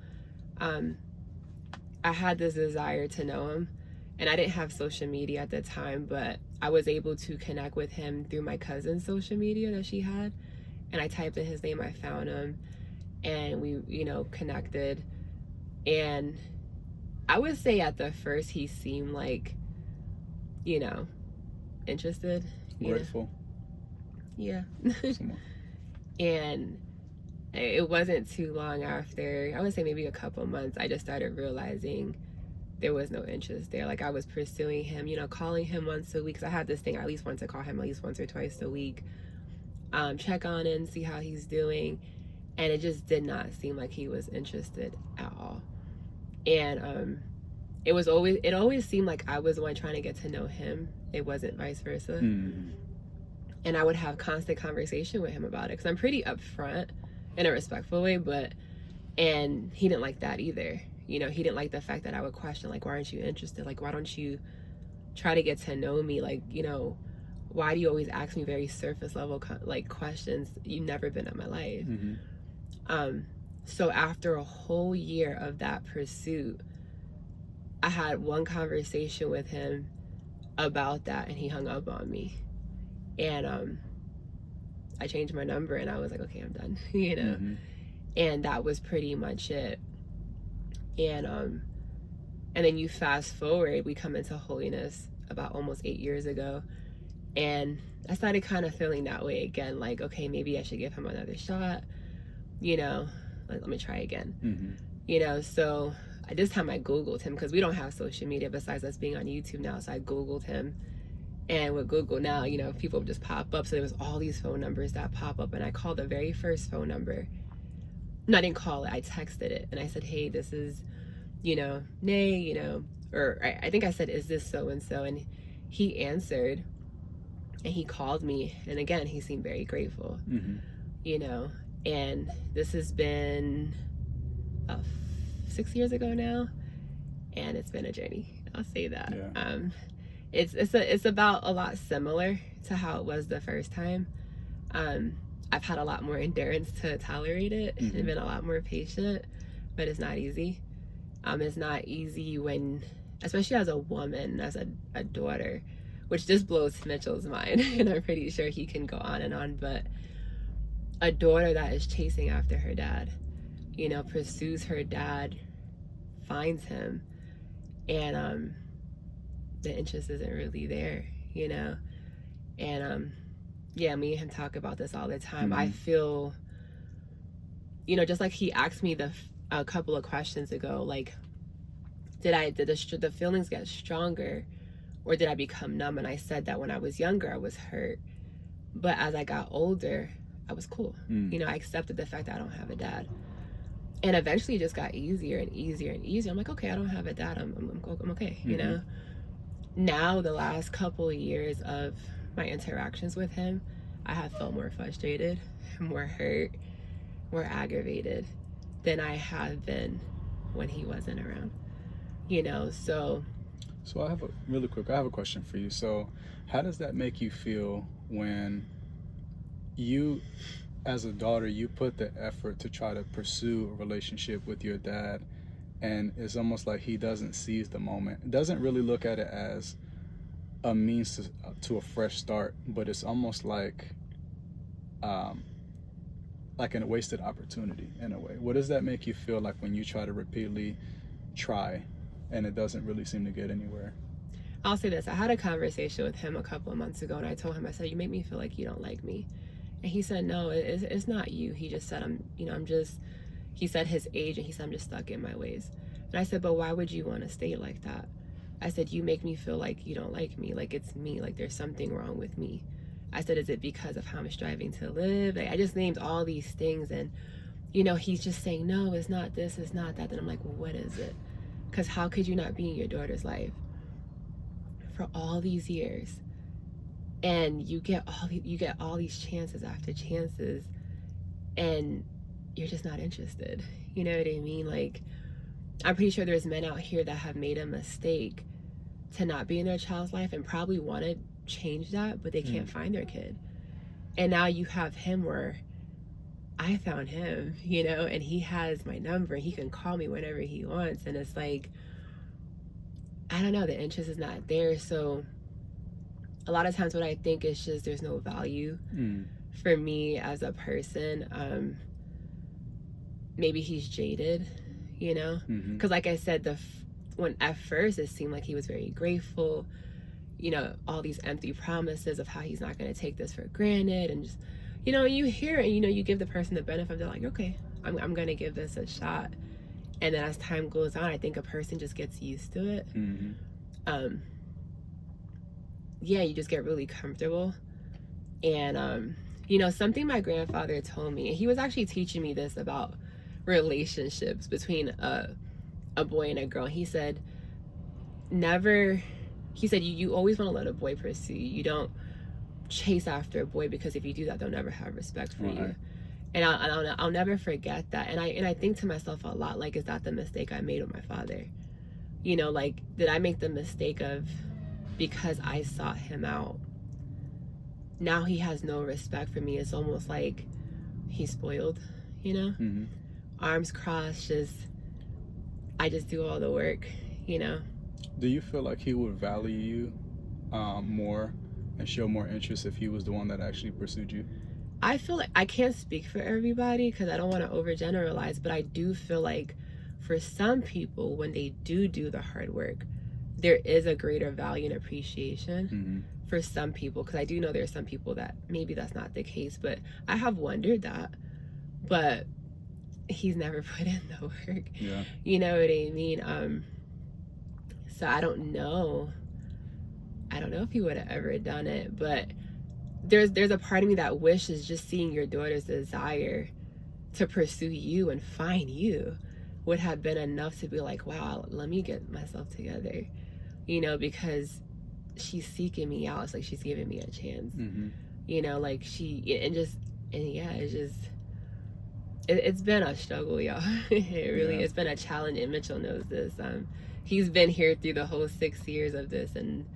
I had this desire to know him, and I didn't have social media at the time, but I was able to connect with him through my cousin's social media that she had, and I typed in his name, I found him, and we, you know, connected. And I would say at the first he seemed like, you know, interested. Grateful. Yeah. And it wasn't too long after, I would say maybe a couple months, I just started realizing there was no interest there. Like, I was pursuing him, you know, calling him once a week, because I had this thing, I at least wanted to call him at least once or twice a week, check on him, see how he's doing, and it just did not seem like he was interested at all. And it always seemed like I was the one trying to get to know him. It wasn't vice versa. And I would have constant conversation with him about it, because I'm pretty upfront in a respectful way, and he didn't like that either. You know, he didn't like the fact that I would question, like, why aren't you interested? Like, why don't you try to get to know me? Like, you know, why do you always ask me very surface level like questions? You've never been in my life. So after a whole year of that pursuit, I had one conversation with him about that, and he hung up on me. And I changed my number, and I was like, okay, I'm done, you know. And that was pretty much it. And then you fast forward, we come into holiness about almost 8 years ago, and I started kind of feeling that way again, like, okay, maybe I should give him another shot, you know, like, let me try again. You know, so this time I Googled him, because we don't have social media besides us being on YouTube now, so I Googled him. And with Google now, you know, people just pop up, so there was all these phone numbers that pop up, and I called the very first phone number. No, I didn't call it, I texted it, and I said, hey, this is, you know, Nay, you know, or I think I said, is this so-and-so? And he answered, and he called me, and again, he seemed very grateful, you know. And this has been 6 years ago now, and it's been a journey, I'll say that. It's about a lot similar to how it was the first time. I've had a lot more endurance to tolerate it, and been a lot more patient, but it's not easy. It's not easy when, especially as a woman, as a daughter, which just blows Mitchell's mind, and I'm pretty sure he can go on and on, but a daughter that is chasing after her dad, you know, pursues her dad, finds him, and the interest isn't really there, you know. And yeah, me and him talk about this all the time. I feel just like he asked me a couple of questions ago, like, did the feelings get stronger, or did I become numb? And I said that when I was younger, I was hurt, but as I got older, I was cool. I accepted the fact that I don't have a dad. And eventually it just got easier and easier and easier. I'm like, okay, I don't have a dad. I'm okay, Now, the last couple of years of my interactions with him, I have felt more frustrated, more hurt, more aggravated than I have been when he wasn't around. So I have a question for you. So how does that make you feel when you, as a daughter, you put the effort to try to pursue a relationship with your dad, and it's almost like he doesn't seize the moment, doesn't really look at it as a means to a fresh start, but it's almost like a wasted opportunity in a way? What does that make you feel like when you try to repeatedly try and it doesn't really seem to get anywhere? I'll say this. I had a conversation with him a couple of months ago, and I told him, I said, you make me feel like you don't like me. And he said, no, it's not you. He just said, he said his age, and he said, I'm just stuck in my ways. And I said, but why would you want to stay like that? I said, you make me feel like you don't like me, like it's me, like there's something wrong with me. I said, is it because of how I'm striving to live? Like, I just named all these things, and, he's just saying, no, it's not this, it's not that. Then I'm like, well, what is it? Because how could you not be in your daughter's life for all these years? And you get all these chances after chances, and you're just not interested. You know what I mean? Like, I'm pretty sure there's men out here that have made a mistake to not be in their child's life and probably want to change that, but they can't find their kid. And now you have him where I found him, and he has my number. He can call me whenever he wants. And it's like, I don't know, the interest is not there. So a lot of times what I think is just there's no value for me as a person. Maybe he's jaded, because like I said, when at first it seemed like he was very grateful, all these empty promises of how he's not going to take this for granted, and just, you hear it, and you give the person the benefit. They're like, okay, I'm going to give this a shot. And then as time goes on, I think a person just gets used to it. You just get really comfortable. And something my grandfather told me, and he was actually teaching me this about relationships between a boy and a girl. He said, you always want to let a boy pursue you. You don't chase after a boy, because if you do that, they'll never have respect for you. And I'll never forget that. And I think to myself a lot, like, is that the mistake I made with my father? Like, did I make the mistake of, because I sought him out, now he has no respect for me? It's almost like he's spoiled, arms crossed, I just do all the work, Do you feel like he would value you more and show more interest if he was the one that actually pursued you? I feel like, I can't speak for everybody because I don't want to overgeneralize, but I do feel like for some people, when they do the hard work, there is a greater value and appreciation for some people, because I do know there are some people that maybe that's not the case, but I have wondered that. But he's never put in the work. Yeah. You know what I mean? So I don't know if he would have ever done it, but there's a part of me that wishes just seeing your daughter's desire to pursue you and find you would have been enough to be like, wow, let me get myself together, because she's seeking me out. It's like she's giving me a chance, like it's been a struggle, y'all. It really, it's been a challenge, and Mitchell knows this. He's been here through the whole 6 years of this, and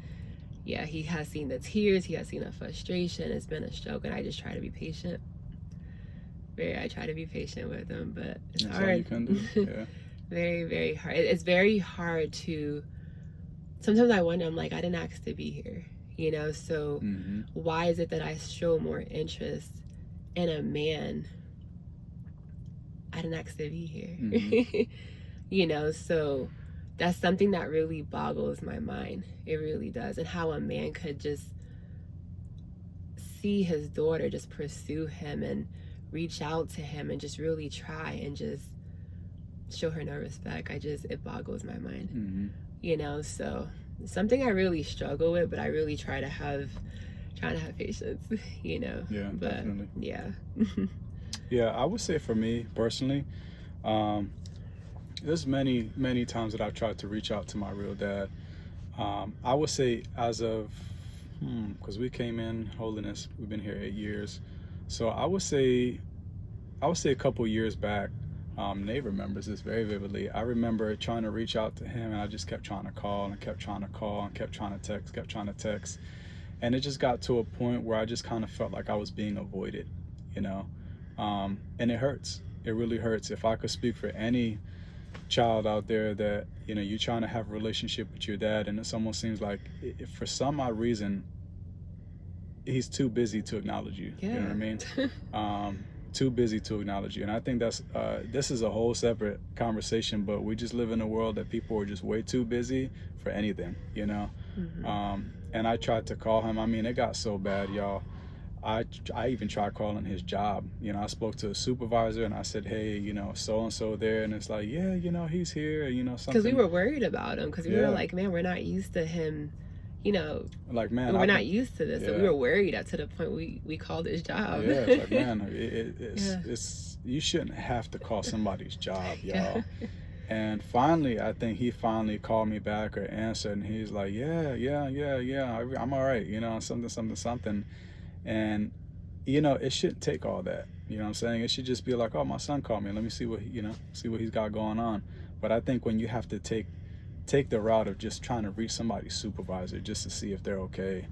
yeah, he has seen the tears, he has seen the frustration. It's been a struggle, and I just try to be patient. I try to be patient with him, but it's That's hard. all you can do. Yeah. Very, very hard. It's very hard to, sometimes I wonder, I'm like, I didn't ask to be here, so why is it that I show more interest in a man? I didn't ask to be here. So that's something that really boggles my mind. It really does. And how a man could just see his daughter just pursue him and reach out to him and just really try and just show her no respect. It boggles my mind. Mm-hmm. You know, so something I really struggle with, but I really trying to have patience, you know. Yeah, but definitely. Yeah. Yeah, I would say for me personally, there's many times that I've tried to reach out to my real dad. I would say as of, because we came in holiness, we've been here 8 years. So I would say a couple years back, Nate remembers this very vividly. I remember trying to reach out to him, and I just kept trying to call and kept trying to call and kept trying to text. And it just got to a point where I just kind of felt like I was being avoided, you know? And it hurts. It really hurts. If I could speak for any child out there that, you know, you're trying to have a relationship with your dad, and it almost seems like if for some odd reason he's too busy to acknowledge you. Yeah. You know what I mean? Too busy to acknowledge you. And I think that's this is a whole separate conversation, but we just live in a world that people are just way too busy for anything, you know. Mm-hmm. And I tried to call him. I mean, it got so bad, y'all. I even tried calling his job. You know, I spoke to a supervisor and I said, hey, you know, so and so there, and it's like, yeah, you know, he's here, you know, something. Because we were worried about him, because we were like, man, we're not used to him, you know, like, man, we're not used to this. Yeah. So we were worried to the point we called his job. Yeah, it's like, man, it's you shouldn't have to call somebody's job, y'all. And finally, I think he finally called me back or answered, and he's like, yeah, I'm all right, you know, something. And, you know, it shouldn't take all that, you know what I'm saying? It should just be like, oh, my son called me, let me see what, see what he's got going on. But I think when you have to take the route of just trying to reach somebody's supervisor just to see if they're okay,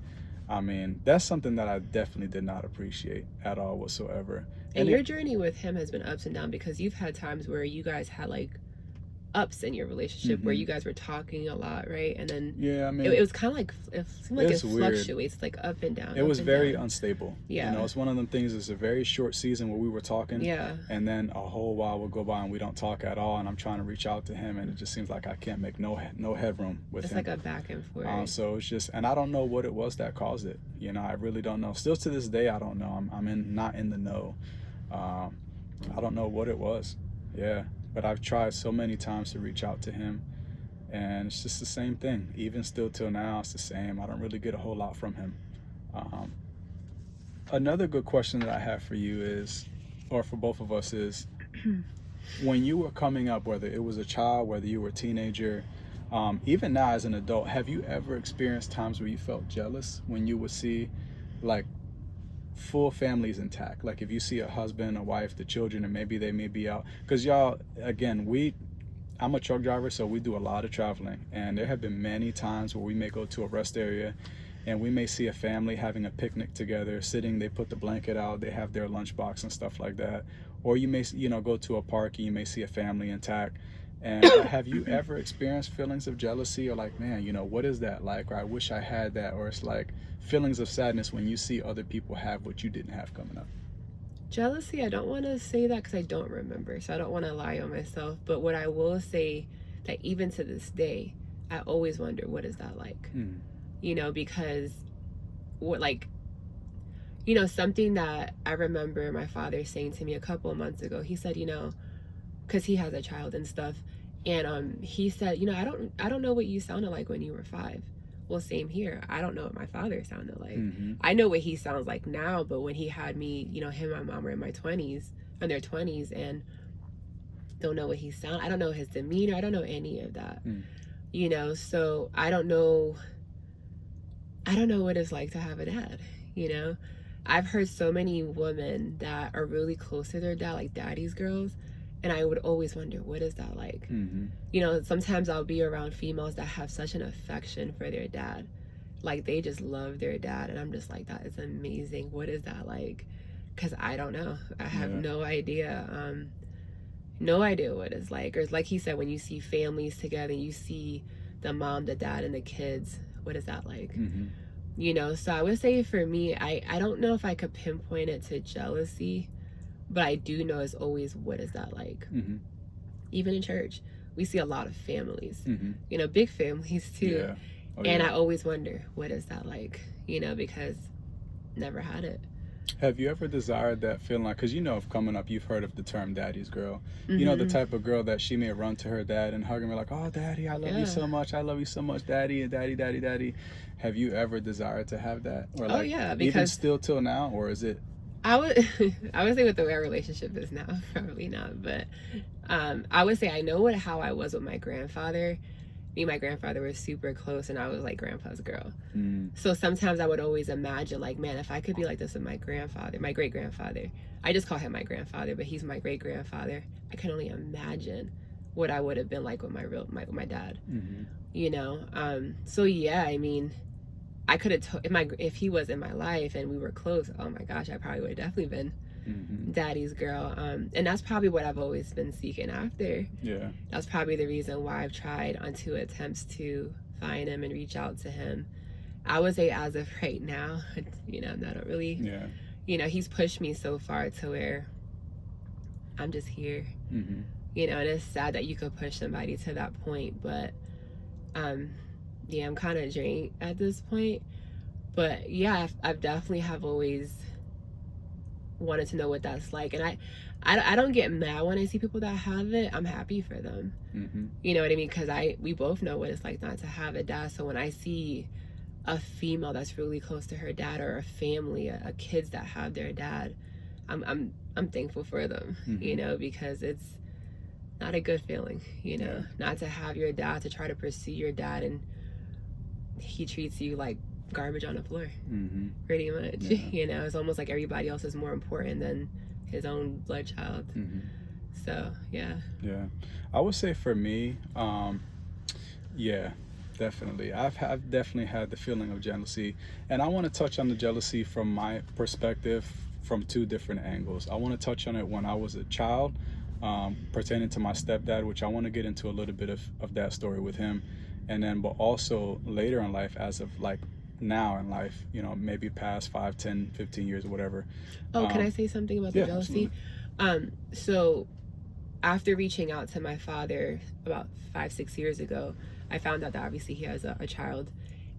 I mean, that's something that I definitely did not appreciate at all whatsoever. And your journey with him has been ups and downs, because you've had times where you guys had like ups in your relationship, where you guys were talking a lot, right? And then I mean, it was kind of like, it seemed like it fluctuates, weird. like up and down. It was very unstable. Yeah, you know, it's one of them things. It's a very short season where we were talking, and then a whole while will go by and we don't talk at all, and I'm trying to reach out to him, and it just seems like I can't make no headroom with him. It's like a back and forth. So it's just, and I don't know what it was that caused it. You know, I really don't know. Still to this day, I don't know. I'm not in the know. I don't know what it was. Yeah. But I've tried so many times to reach out to him, and it's just the same thing. Even still till now, it's the same. I don't really get a whole lot from him. Another good question that I have for you is, or for both of us, is when you were coming up, whether it was a child, whether you were a teenager, even now as an adult, have you ever experienced times where you felt jealous when you would see, like, full families intact? Like if you see a husband, a wife, the children, and maybe they may be out, because y'all, again, I'm a truck driver, so we do a lot of traveling, and there have been many times where we may go to a rest area and we may see a family having a picnic together, sitting, they put the blanket out, they have their lunchbox and stuff like that. Or you may, you know, go to a park and you may see a family intact. And have you ever experienced feelings of jealousy, or like, man, you know, what is that like? Or I wish I had that. Or it's like feelings of sadness when you see other people have what you didn't have coming up? Jealousy, I don't want to say that because I don't remember, so I don't want to lie on myself. But what I will say, that even to this day, I always wonder, what is that like? You know, because what, like, you know, something that I remember my father saying to me a couple of months ago, he said, you know, because he has a child and stuff, and he said, you know, I don't know what you sounded like when you were 5. Well, same here. I don't know what my father sounded like. I know what he sounds like now, but when he had me, you know, him and my mom were in their 20s, and don't know what he sounded. I don't know his demeanor. I don't know any of that. You know, so I don't know what it's like to have a dad, you know. I've heard so many women that are really close to their dad, like daddy's girls, and I would always wonder, what is that like? You know, sometimes I'll be around females that have such an affection for their dad. Like, they just love their dad. And I'm just like, that is amazing. What is that like? Because I don't know. I have no idea. No idea what it's like. Or like he said, when you see families together, you see the mom, the dad, and the kids, what is that like? You know, so I would say for me, I don't know if I could pinpoint it to jealousy, but I do know it's always, what is that like? Even in church, we see a lot of families, you know, big families too. And I always wonder, what is that like? You know, because never had it. Have you ever desired that feeling like, because you know, if coming up, you've heard of the term daddy's girl. You know, the Mm-hmm. type of girl that she may run to her dad and hug him like, oh, daddy, I love you Yeah. so much. I love you so much, daddy, and daddy, daddy, daddy. Have you ever desired to have that? Or Oh like, yeah, even because still till now? Or is it? I would I would say with the way our relationship is now, probably not. But I would say I know how I was with my grandfather. Me and my grandfather were super close, and I was like grandpa's girl. Mm, So sometimes I would always imagine, like, man, if I could be like this with my grandfather, my great grandfather. I just call him my grandfather, but he's my great grandfather. I can only imagine what I would have been like with my dad. mm-hmm, You know. So yeah, I mean, I could have if he was in my life and we were close. Oh my gosh, I probably would have definitely been mm-hmm. daddy's girl. And that's probably what I've always been seeking after. Yeah. That's probably the reason why I've tried on 2 attempts to find him and reach out to him. I would say as of right now, you know, I don't really, Yeah. you know, he's pushed me so far to where I'm just here. Mm-hmm. You know, and it's sad that you could push somebody to that point, but yeah, I'm kind of drained at this point. But yeah, I've definitely have always wanted to know what that's like, and I don't get mad when I see people that have it. I'm happy for them. Mm-hmm. You know what I mean? Because we both know what it's like not to have a dad. So when I see a female that's really close to her dad, or a family, a kids that have their dad, I'm thankful for them. Mm-hmm. You know, because it's not a good feeling. You know, not to have your dad, to try to pursue your dad, and he treats you like garbage on the floor. Mm-hmm. Pretty much. Yeah. You know, it's almost like everybody else is more important than his own blood child. Mm-hmm. So yeah. I would say for me, yeah, definitely. I've definitely had the feeling of jealousy, and I want to touch on the jealousy from my perspective from 2 different angles. I want to touch on it when I was a child, pertaining to my stepdad, which I want to get into a little bit of that story with him, and then but also later in life, as of like now in life, you know, maybe past 5, 10, 15 years or whatever. Oh, can I say something about the jealousy? Absolutely. So after reaching out to my father about 5-6 years ago, I found out that obviously he has a child.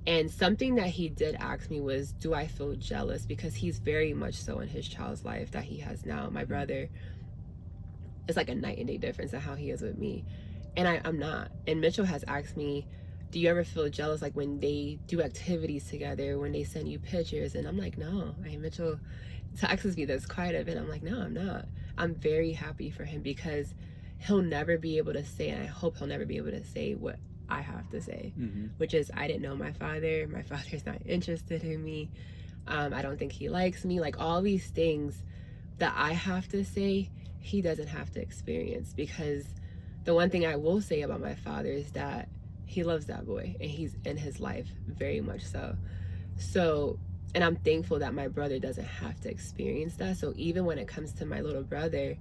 And something that he did ask me was, do I feel jealous? Because he's very much so in his child's life that he has now. My brother, it's like a night and day difference in how he is with me. And I'm not. And Mitchell has asked me, do you ever feel jealous, like when they do activities together, when they send you pictures? And I'm like, no. Mitchell texts me this quite a bit. I'm like, no, I'm not. I'm very happy for him, because he'll never be able to say, and I hope he'll never be able to say what I have to say, which is, I didn't know my father. My father's not interested in me. I don't think he likes me. Like, all these things that I have to say, he doesn't have to experience. Because the one thing I will say about my father is that he loves that boy, and he's in his life very much so, and I'm thankful that my brother doesn't have to experience that. So even when it comes to my little brother,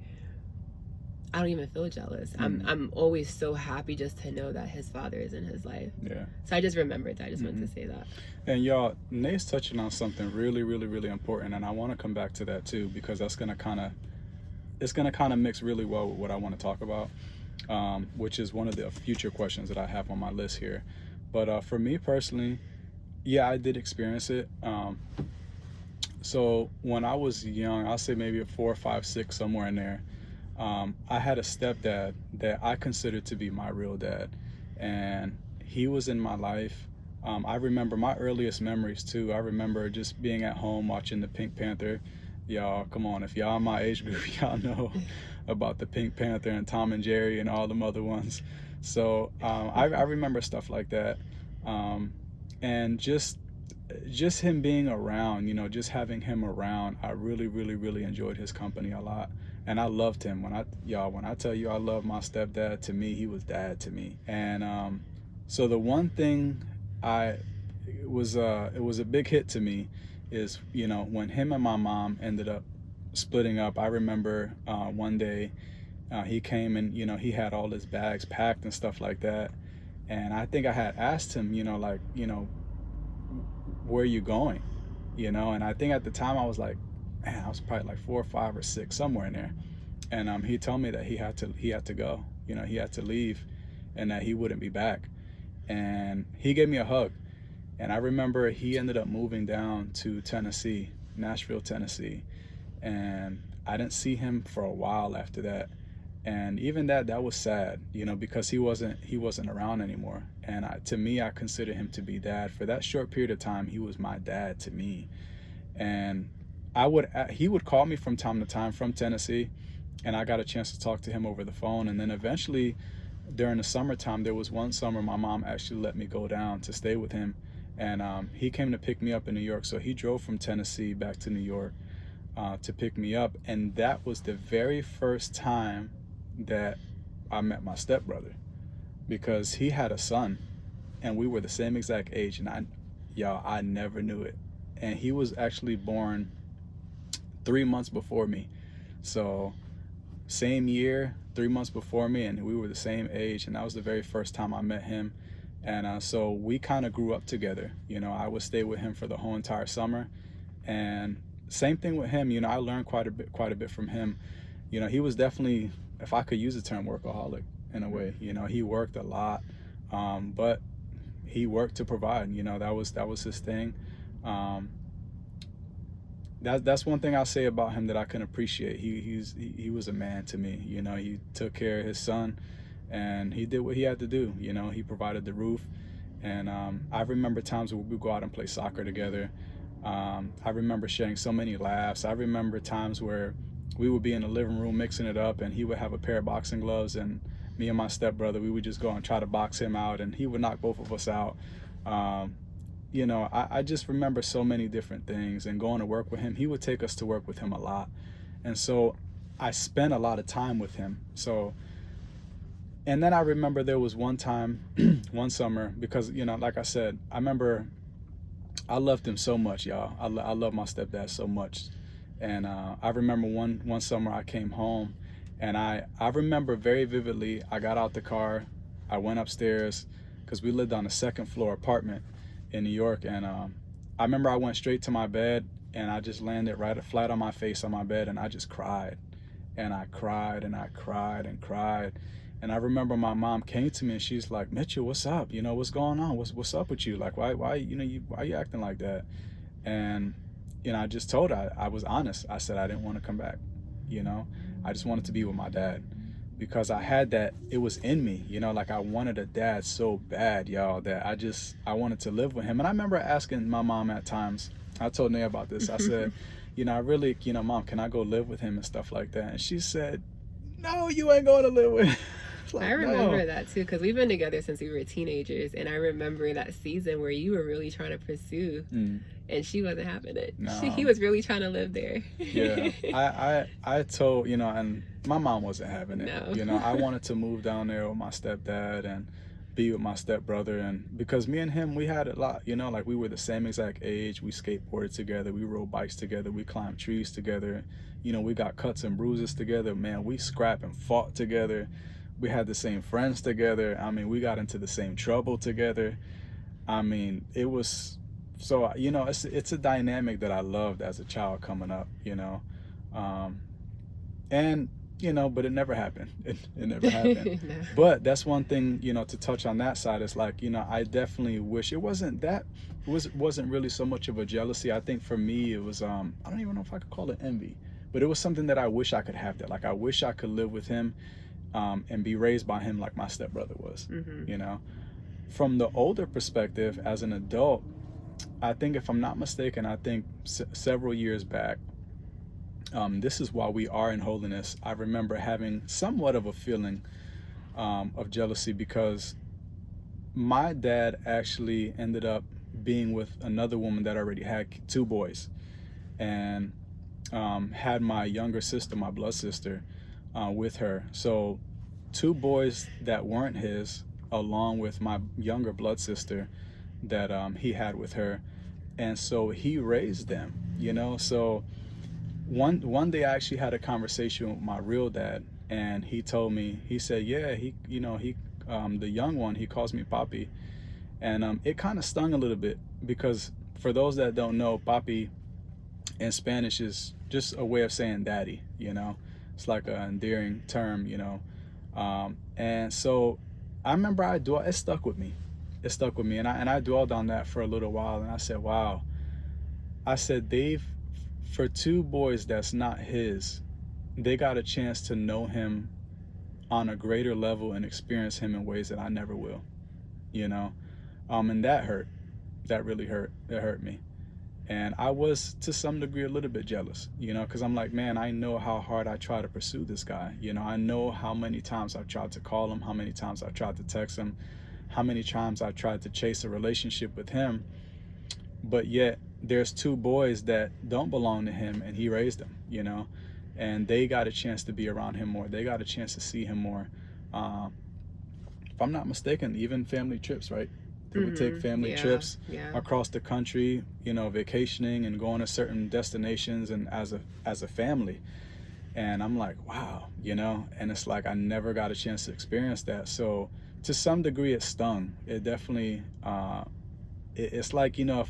I don't even feel jealous. I'm always so happy just to know that his father is in his life. Yeah. So I just remembered that. I just wanted to say that. And y'all, Nate's touching on something really, really, really important, and I want to come back to that too, because that's gonna kind of mix really well with what I want to talk about, which is one of the future questions that I have on my list here. But for me personally, yeah, I did experience it. So when I was young, I'll say maybe at 4, 5, 6, somewhere in there, I had a stepdad that I considered to be my real dad, and he was in my life. I remember my earliest memories too. I remember just being at home watching the Pink Panther. Y'all, come on, if y'all my age group, y'all know about the Pink Panther and Tom and Jerry and all them other ones. So I remember stuff like that, and just him being around, you know, just having him around, I really, really, really enjoyed his company a lot. And I loved him. When I tell you I love my stepdad, to me, he was dad to me. And so the one thing it was a big hit to me is, you know, when him and my mom ended up splitting up. I remember one day he came, and, you know, he had all his bags packed and stuff like that. And I think I had asked him, you know, like, you know, where are you going? You know, and I think at the time I was like, man, I was probably like 4 or 5 or 6, somewhere in there. And he told me that he had to go, you know, he had to leave, and that he wouldn't be back. And he gave me a hug. And I remember he ended up moving down to Tennessee, Nashville, Tennessee, and I didn't see him for a while after that. And even that was sad, because he wasn't around anymore. And to me, I consider him to be dad. For that short period of time, he was my dad to me. And he would call me from time to time from Tennessee, and I got a chance to talk to him over the phone. And then eventually, during the summertime, there was one summer my mom actually let me go down to stay with him, and he came to pick me up in New York. So he drove from Tennessee back to New York to pick me up, and that was the very first time that I met my stepbrother, because he had a son, and we were the same exact age, and I never knew it. And he was actually born 3 months before me. So same year, 3 months before me, and we were the same age, and that was the very first time I met him. And so we kind of grew up together. I would stay with him for the whole entire summer, and same thing with him. I learned quite a bit from him. He was definitely, if I could use the term, workaholic in a way. He worked a lot, but he worked to provide. That was his thing. That's one thing I'll say about him that I can appreciate. He was a man to me. He took care of his son, and he did what he had to do. He provided the roof, and I remember times where we would go out and play soccer together. I remember sharing so many laughs. I remember times where we would be in the living room mixing it up, and he would have a pair of boxing gloves, and me and my stepbrother, we would just go and try to box him out, and he would knock both of us out. I just remember so many different things, and going to work with him. He would take us to work with him a lot, and so I spent a lot of time with him. And then I remember there was one time, one summer, because like I said, I remember I loved him so much, y'all. I love my stepdad so much. And I remember one summer I came home, and I remember very vividly, I got out the car, I went upstairs, because we lived on a second floor apartment in New York, and I remember I went straight to my bed, and I just landed right flat on my face on my bed, and I just cried. And I cried, and I cried, and cried. And I remember my mom came to me, and she's like, "Mitchell, what's up? What's going on? What's up with you? Like, why why are you acting like that?" And I just told her, I was honest. I said I didn't want to come back. I just wanted to be with my dad, because I had that, it was in me, like I wanted a dad so bad, y'all, that I wanted to live with him. And I remember asking my mom at times, I told Nate about this. I said, I really, Mom, can I go live with him and stuff like that? And she said, "No, you ain't going to live with him." Like, I remember that too, because we've been together since we were teenagers, and I remember that season where you were really trying to pursue, and she wasn't having it. No. He was really trying to live there. Yeah, I told, and my mom wasn't having it. No. I wanted to move down there with my stepdad and be with my stepbrother, and because me and him, we had a lot, like we were the same exact age. We skateboarded together, we rode bikes together, we climbed trees together, we got cuts and bruises together. Man, we scrapped and fought together. We had the same friends together. I mean, we got into the same trouble together. I mean, it was so, it's a dynamic that I loved as a child coming up, and but it never happened. It never happened. No. But that's one thing, to touch on that side is like, I definitely wish it wasn't really so much of a jealousy. I think for me it was I don't even know if I could call it envy, but it was something that I wish I could have. That, like, I wish I could live with him and be raised by him like my stepbrother was. From the older perspective, as an adult, I think, if I'm not mistaken, I think several years back, this is while we are in holiness, I remember having somewhat of a feeling of jealousy, because my dad actually ended up being with another woman that already had 2 boys, and had my younger sister, my blood sister, with her. So 2 boys that weren't his, along with my younger blood sister that he had with her. And so he raised them, so one day I actually had a conversation with my real dad, and he told me, he said, yeah, he the young one, he calls me papi. And it kind of stung a little bit, because for those that don't know, papi in Spanish is just a way of saying daddy. It's like an endearing term. And so I remember it stuck with me. And I dwelled on that for a little while, and I said, wow. I said, for two boys that's not his, they got a chance to know him on a greater level and experience him in ways that I never will, you know? And that hurt. That really hurt. It hurt me. And I was, to some degree, a little bit jealous, you know, because I'm like, man, I know how hard I try to pursue this guy. You know, I know how many times I've tried to call him, how many times I've tried to text him, how many times I've tried to chase a relationship with him. But yet there's two boys that don't belong to him, and he raised them, you know, and they got a chance to be around him more. They got a chance to see him more. If I'm not mistaken, even family trips, right? They would take family trips across the country, you know, vacationing and going to certain destinations and as a family. And I'm like, wow, you know, and it's like I never got a chance to experience that. So to some degree it stung. It definitely it's like, you know,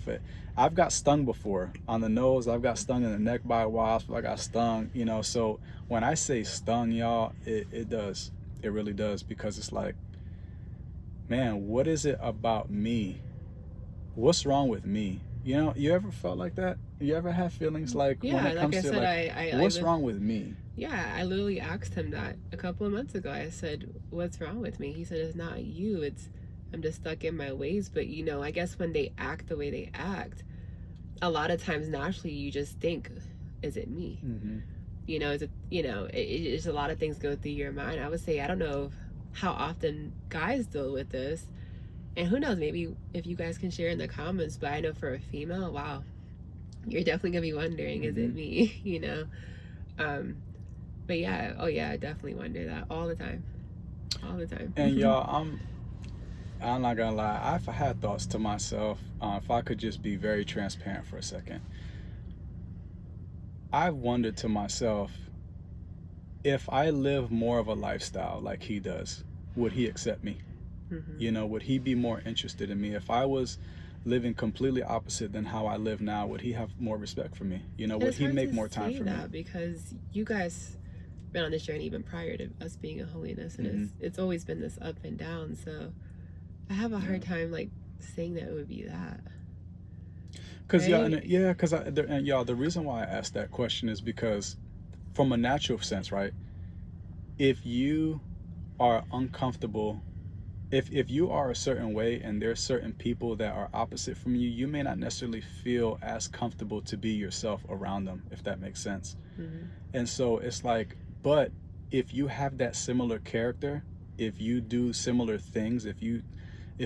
I've got stung before on the nose, I've got stung in the neck by a wasp, I got stung, you know. So when I say stung, y'all, it does. It really does, because it's like, man, what is it about me? What's wrong with me? You know, you ever felt like that? You ever have feelings like, when it comes to like, what's wrong with me? Yeah, I literally asked him that a couple of months ago. I said, what's wrong with me? He said, it's not you. I'm just stuck in my ways. But, you know, I guess when they act the way they act, a lot of times naturally you just think, is it me? Mm-hmm. You know, is it, you know, it's a lot of things go through your mind. I would say, I don't know how often guys deal with this, and who knows, maybe if you guys can share in the comments, but I know for a female, wow, you're definitely gonna be wondering, is it me? You know. But yeah, oh yeah, I definitely wonder that all the time. And y'all, I'm not gonna lie, I've had thoughts to myself, if I could just be very transparent for a second, I've wondered to myself, if I live more of a lifestyle like he does, would he accept me? You know, would he be more interested in me? If I was living completely opposite than how I live now, would he have more respect for me? You know, would he make more time for me? Because you guys been on this journey even prior to us being in holiness, and it's always been this up and down. So I have a hard time like saying that it would be that. Because y'all, the reason why I asked that question is because, from a natural sense, right? If you are uncomfortable, if you are a certain way and there's certain people that are opposite from you, you may not necessarily feel as comfortable to be yourself around them, if that makes sense. And so it's like, but if you have that similar character, if you do similar things, if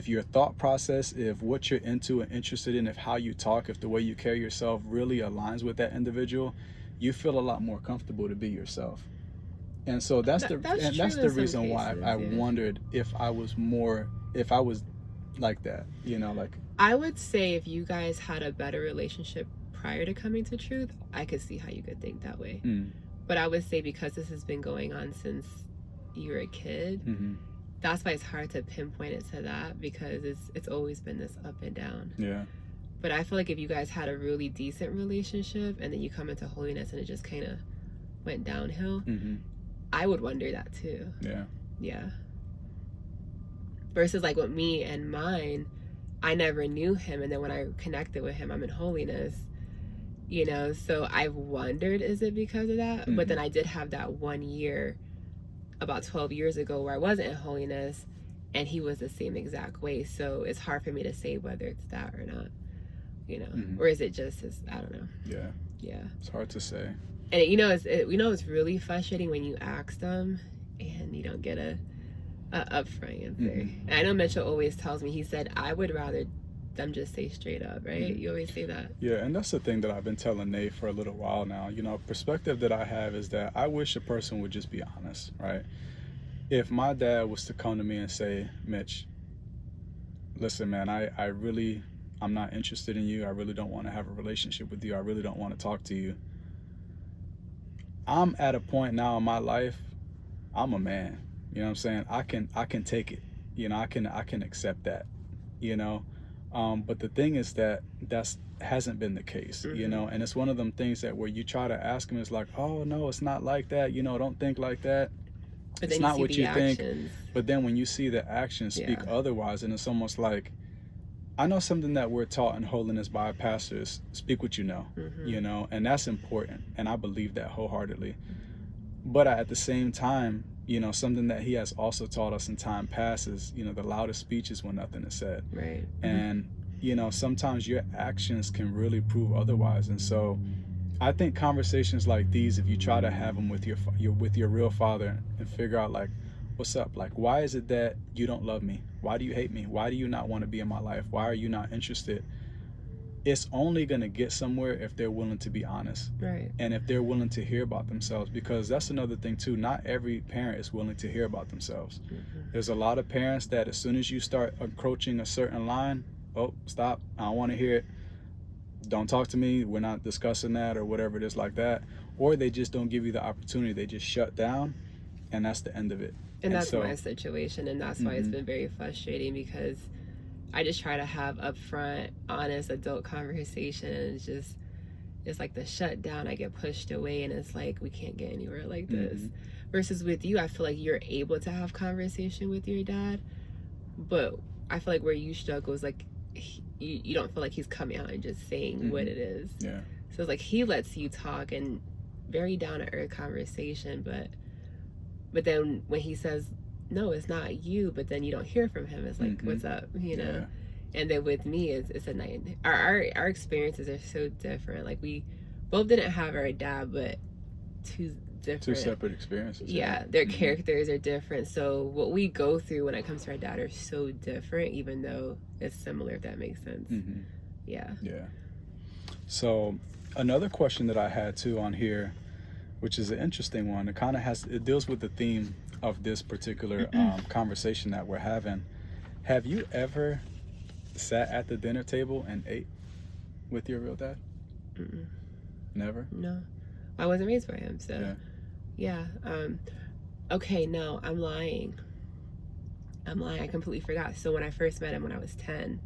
your thought process, if what you're into and interested in, if how you talk, if the way you carry yourself really aligns with that individual, you feel a lot more comfortable to be yourself. And so that's the reason why I wondered if I was like that, you know, like. I would say if you guys had a better relationship prior to coming to Truth, I could see how you could think that way. But I would say because this has been going on since you were a kid, that's why it's hard to pinpoint it to that, because it's always been this up and down. Yeah. But I feel like if you guys had a really decent relationship and then you come into holiness and it just kind of went downhill, I would wonder that too. Yeah. Versus like with me and mine, I never knew him, and then when I connected with him, I'm in holiness, you know. So I've wondered, is it because of that? But then I did have that 1 year about 12 years ago where I wasn't in holiness, and he was the same exact way. So it's hard for me to say whether it's that or not, you know. Or is it just his, I don't know. Yeah. It's hard to say. And you know, it's really frustrating when you ask them and you don't get a upfront answer. And I know Mitchell always tells me, he said, I would rather them just say straight up, right? You always say that. Yeah, and that's the thing that I've been telling Nate for a little while now. You know, perspective that I have is that I wish a person would just be honest, right? If my dad was to come to me and say, Mitch, listen, man, I'm not interested in you. I really don't want to have a relationship with you. I really don't want to talk to you. I'm at a point now in my life, I'm a man. You know what I'm saying? I can take it. You know, I can accept that. You know, but the thing is that hasn't been the case. You know, and it's one of them things that where you try to ask him, it's like, oh no, it's not like that. You know, don't think like that. But it's not what you think. But then when you see the actions speak otherwise, and it's almost like, I know something that we're taught in holiness by our pastors: speak what you know, and that's important, and I believe that wholeheartedly. But at the same time, something that he has also taught us in time past is, the loudest speech is when nothing is said. Right. And, sometimes your actions can really prove otherwise. And so I think conversations like these, if you try to have them with your real father and figure out, like, what's up? Like, why is it that you don't love me? Why do you hate me? Why do you not want to be in my life? Why are you not interested? It's only going to get somewhere if they're willing to be honest. Right. And if they're willing to hear about themselves, because that's another thing too. Not every parent is willing to hear about themselves. There's a lot of parents that as soon as you start encroaching a certain line, oh, stop, I don't want to hear it. Don't talk to me. We're not discussing that, or whatever it is like that. Or they just don't give you the opportunity. They just shut down, and that's the end of it. And that's my situation, and that's why it's been very frustrating, because I just try to have upfront, honest, adult conversation, and it's like the shutdown. I get pushed away, and it's like, we can't get anywhere like this. Versus with you, I feel like you're able to have conversation with your dad, but I feel like where you struggle is like you don't feel like he's coming out and just saying what it is. Yeah. So it's like he lets you talk, and very down to earth conversation, but then when he says, no, it's not you, but then you don't hear from him, it's like, what's up, Yeah. And then with me, it's a night. Our experiences are so different. Like, we both didn't have our dad, but two separate experiences. Yeah, their characters are different. So what we go through when it comes to our dad are so different, even though it's similar, if that makes sense. Yeah. So another question that I had too on here, which is an interesting one, it deals with the theme of this particular conversation that we're having. Have you ever sat at the dinner table and ate with your real dad? Never? No, I wasn't raised by him, so yeah. Okay, no, I'm lying. I completely forgot. So when I first met him when I was 10,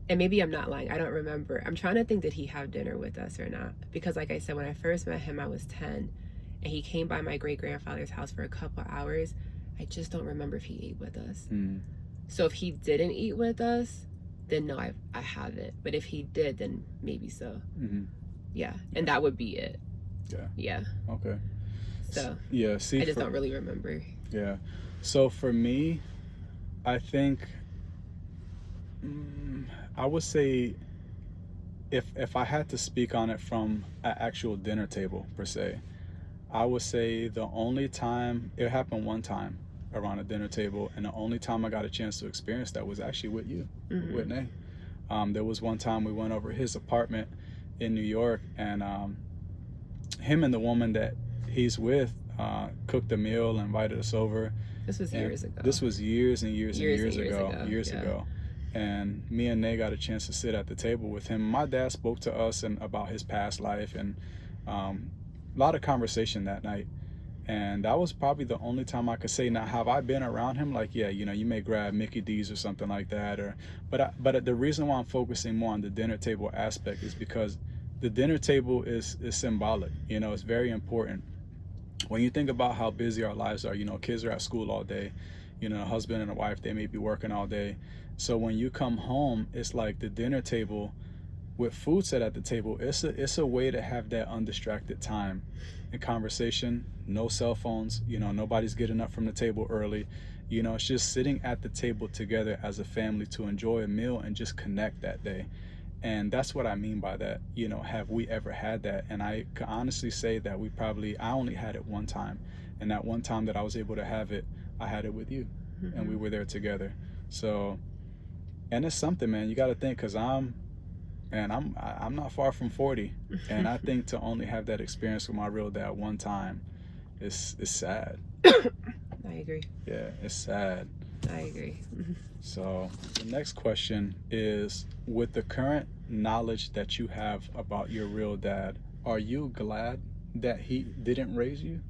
and maybe I'm not lying, I don't remember. I'm trying to think, did he have dinner with us or not? Because like I said, when I first met him, I was 10, and he came by my great-grandfather's house for a couple hours. I just don't remember if he ate with us. So if he didn't eat with us, then no, I haven't. But if he did, then maybe so. Yeah, and that would be it. Yeah. Okay. So yeah, see, I just don't really remember. Yeah. So for me, I think I would say, if I had to speak on it from an actual dinner table per se, I would say the only time it happened, one time around a dinner table, and the only time I got a chance to experience that was actually with you, with Nay. There was one time we went over his apartment in New York, and him and the woman that he's with cooked a meal and invited us over. This was years ago. This was years ago. And me and Nay got a chance to sit at the table with him. My dad spoke to us and about his past life, and a lot of conversation that night. And that was probably the only time I could say. Now, have I been around him? Like, yeah, you may grab Mickey D's or something like that. But the reason why I'm focusing more on the dinner table aspect is because the dinner table is symbolic. It's very important. When you think about how busy our lives are, kids are at school all day. A husband and a wife, they may be working all day. So when you come home, it's like the dinner table with food set at the table. It's a way to have that undistracted time and conversation. No cell phones. Nobody's getting up from the table early. It's just sitting at the table together as a family to enjoy a meal and just connect that day. And that's what I mean by that. Have we ever had that? And I can honestly say that I only had it one time. And that one time that I was able to have it, I had it with you. And we were there together. So, and it's something, man. You got to think, because I'm not far from 40. And I think to only have that experience with my real dad one time is sad. I agree. Yeah, it's sad. I agree. So the next question is, with the current knowledge that you have about your real dad, are you glad that he didn't raise you?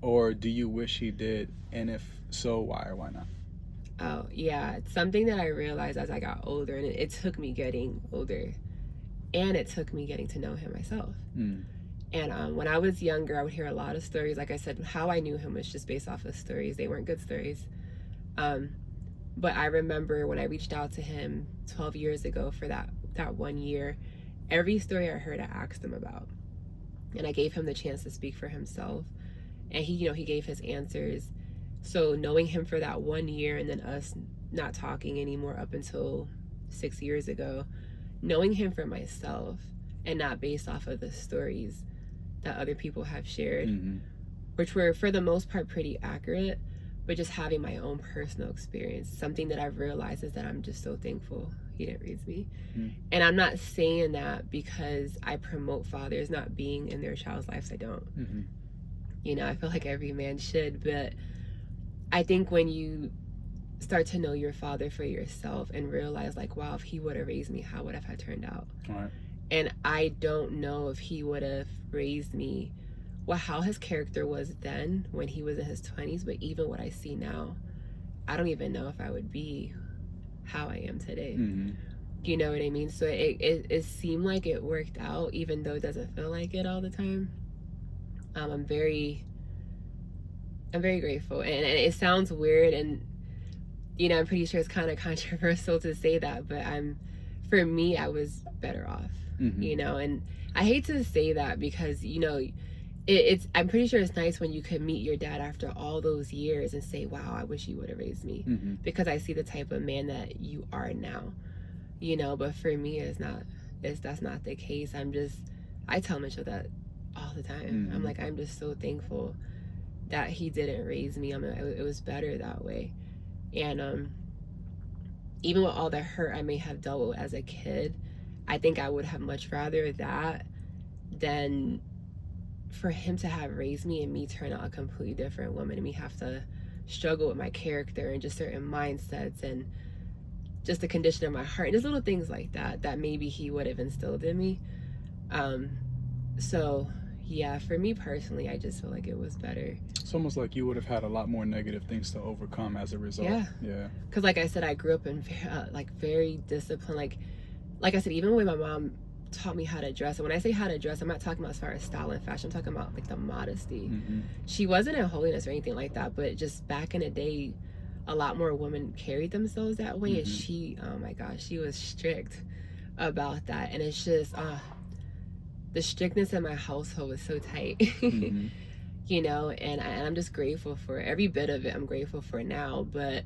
Or do you wish he did? And if so, why or why not? Oh, yeah. It's something that I realized as I got older, and it took me getting older, and it took me getting to know him myself. And when I was younger, I would hear a lot of stories. Like I said, how I knew him was just based off of stories. They weren't good stories. But I remember when I reached out to him 12 years ago for that 1 year, every story I heard, I asked him about. And I gave him the chance to speak for himself. And he gave his answers. So knowing him for that 1 year and then us not talking anymore up until 6 years ago, knowing him for myself and not based off of the stories that other people have shared, which were for the most part pretty accurate, but just having my own personal experience. Something that I've realized is that I'm just so thankful he didn't raise me. And I'm not saying that because I promote fathers not being in their child's lives. I don't. You know, I feel like every man should, but I think when you start to know your father for yourself and realize, like, wow, if he would have raised me, how would have I turned out? Right. And I don't know if he would have raised me, well, how his character was then when he was in his 20s, but even what I see now, I don't even know if I would be how I am today. You know what I mean? So it seemed like it worked out, even though it doesn't feel like it all the time. I'm very grateful, and it sounds weird, and you know, I'm pretty sure it's kind of controversial to say that, but for me, I was better off. You know, and I hate to say that because, you know, I'm pretty sure it's nice when you could meet your dad after all those years and say, wow, I wish you would have raised me, because I see the type of man that you are now, you know. But for me, that's not the case. I tell Mitchell that all the time. I'm like, I'm just so thankful that he didn't raise me. I mean, it was better that way. And even with all the hurt I may have dealt with as a kid, I think I would have much rather that than for him to have raised me and me turn out a completely different woman and me have to struggle with my character and just certain mindsets and just the condition of my heart and just little things like that maybe he would have instilled in me. So yeah, for me personally, I just feel like it was better. It's almost like you would have had a lot more negative things to overcome as a result. Yeah. Because like I said, I grew up in very disciplined. Like I said, even when my mom taught me how to dress, and when I say how to dress, I'm not talking about as far as style and fashion. I'm talking about like the modesty. She wasn't in holiness or anything like that, but just back in the day, a lot more women carried themselves that way, and she, oh my gosh, she was strict about that. And it's just the strictness in my household was so tight. You know, and I'm just grateful for every bit of it. I'm grateful for now, but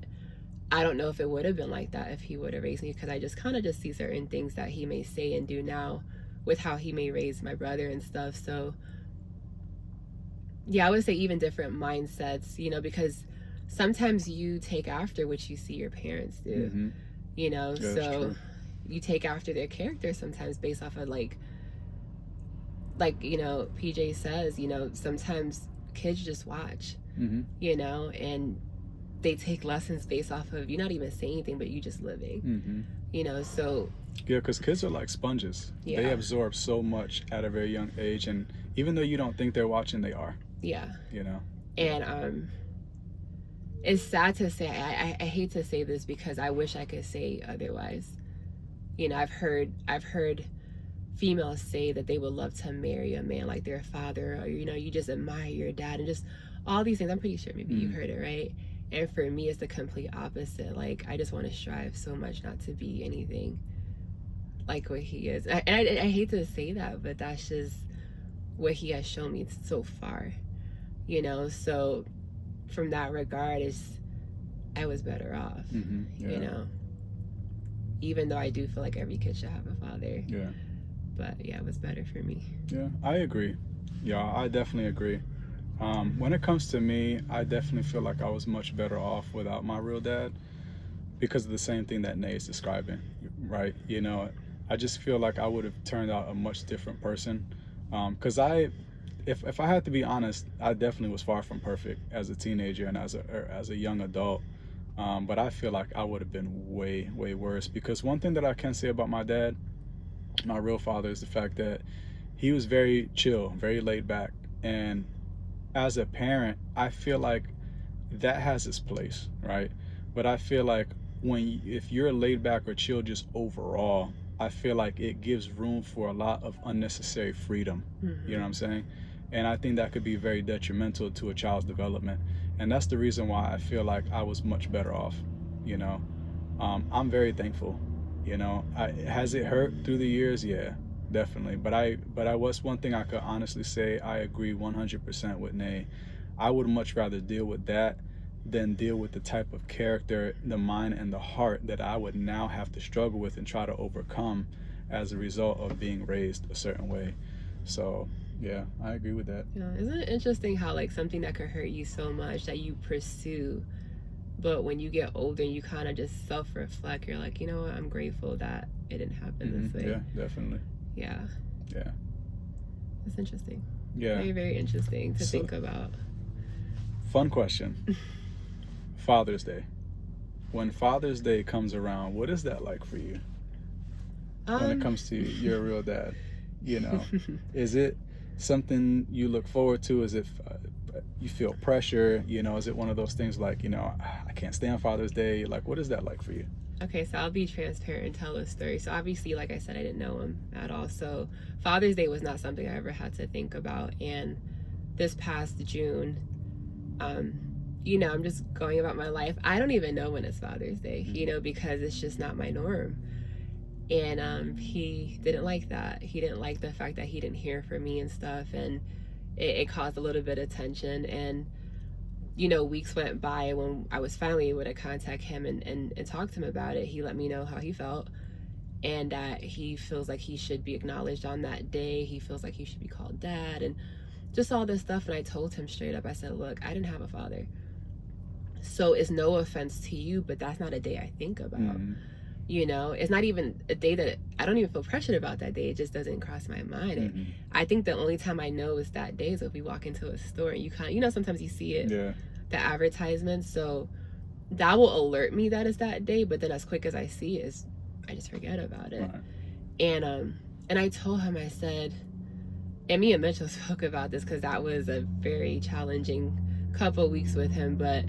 I don't know if it would have been like that if he would have raised me, because I just kind of just see certain things that he may say and do now with how he may raise my brother and stuff. So yeah, I would say even different mindsets, you know, because sometimes you take after what you see your parents do, you know. Yeah, so you take after their character sometimes based off of like, you know, PJ says, you know, sometimes kids just watch, you know, and they take lessons based off of you not even saying anything, but you just living, you know. So yeah, because kids are like sponges. They absorb so much at a very young age, and even though you don't think they're watching, they are. You know. And it's sad to say, I hate to say this because I wish I could say otherwise. You know, I've heard females say that they would love to marry a man like their father, or, you know, you just admire your dad and just all these things. I'm pretty sure maybe you've heard it, right? And for me, it's the complete opposite. Like, I just want to strive so much not to be anything like what he is. And I hate to say that, but that's just what he has shown me so far, you know? So from that regard, I was better off, you know? Even though I do feel like every kid should have a father. Yeah. But yeah, it was better for me. Yeah, I agree. Yeah, I definitely agree. When it comes to me, I definitely feel like I was much better off without my real dad because of the same thing that Nay is describing, right? You know, I just feel like I would have turned out a much different person. Because if I had to be honest, I definitely was far from perfect as a teenager and as a young adult. But I feel like I would have been way, way worse, because one thing that I can say about my dad, my real father, is the fact that he was very chill, very laid back. And as a parent, I feel like that has its place, right? But I feel like if you're laid back or chill just overall, I feel like it gives room for a lot of unnecessary freedom. You know what I'm saying? And I think that could be very detrimental to a child's development. And that's the reason why I feel like I was much better off, you know? I'm very thankful. You know, has it hurt through the years? Yeah, definitely. But I was one thing I could honestly say. I agree 100% with Nay. I would much rather deal with that than deal with the type of character, the mind, and the heart that I would now have to struggle with and try to overcome as a result of being raised a certain way. So yeah, I agree with that. Yeah, isn't it interesting how like something that could hurt you so much that you pursue, but when you get older and you kind of just self-reflect, you're like, you know what, I'm grateful that it didn't happen this way. Yeah, definitely. Yeah. Yeah. It's interesting. Yeah. Very, very interesting to think about. Fun question. Father's Day. When Father's Day comes around, what is that like for you? When it comes to your real dad, you know, is it something you look forward to? Is it you feel pressure? You know, is it one of those things like, you know, I can't stand Father's Day? Like, what is that like for you? Okay, so I'll be transparent and tell a story. So obviously, like I said, I didn't know him at all. So Father's Day was not something I ever had to think about. And this past June, you know, I'm just going about my life. I don't even know when it's Father's Day, you know, because it's just not my norm. And he didn't like that. He didn't like the fact that he didn't hear from me and stuff. And it caused a little bit of tension. And, you know, weeks went by when I was finally able to contact him and talk to him about it. He let me know how he felt and that he feels like he should be acknowledged on that day. He feels like he should be called dad and just all this stuff. And I told him straight up, I said, look, I didn't have a father. So it's no offense to you, but that's not a day I think about. You know, it's not even a day that I don't even feel pressured about that day. It just doesn't cross my mind. I think the only time I know is that day is if we walk into a store and you kind of, you know, sometimes you see it, the advertisements. So that will alert me that it's that day. But then as quick as I see it, I just forget about it. And I told him, I said, and me and Mitchell spoke about this because that was a very challenging couple weeks with him. But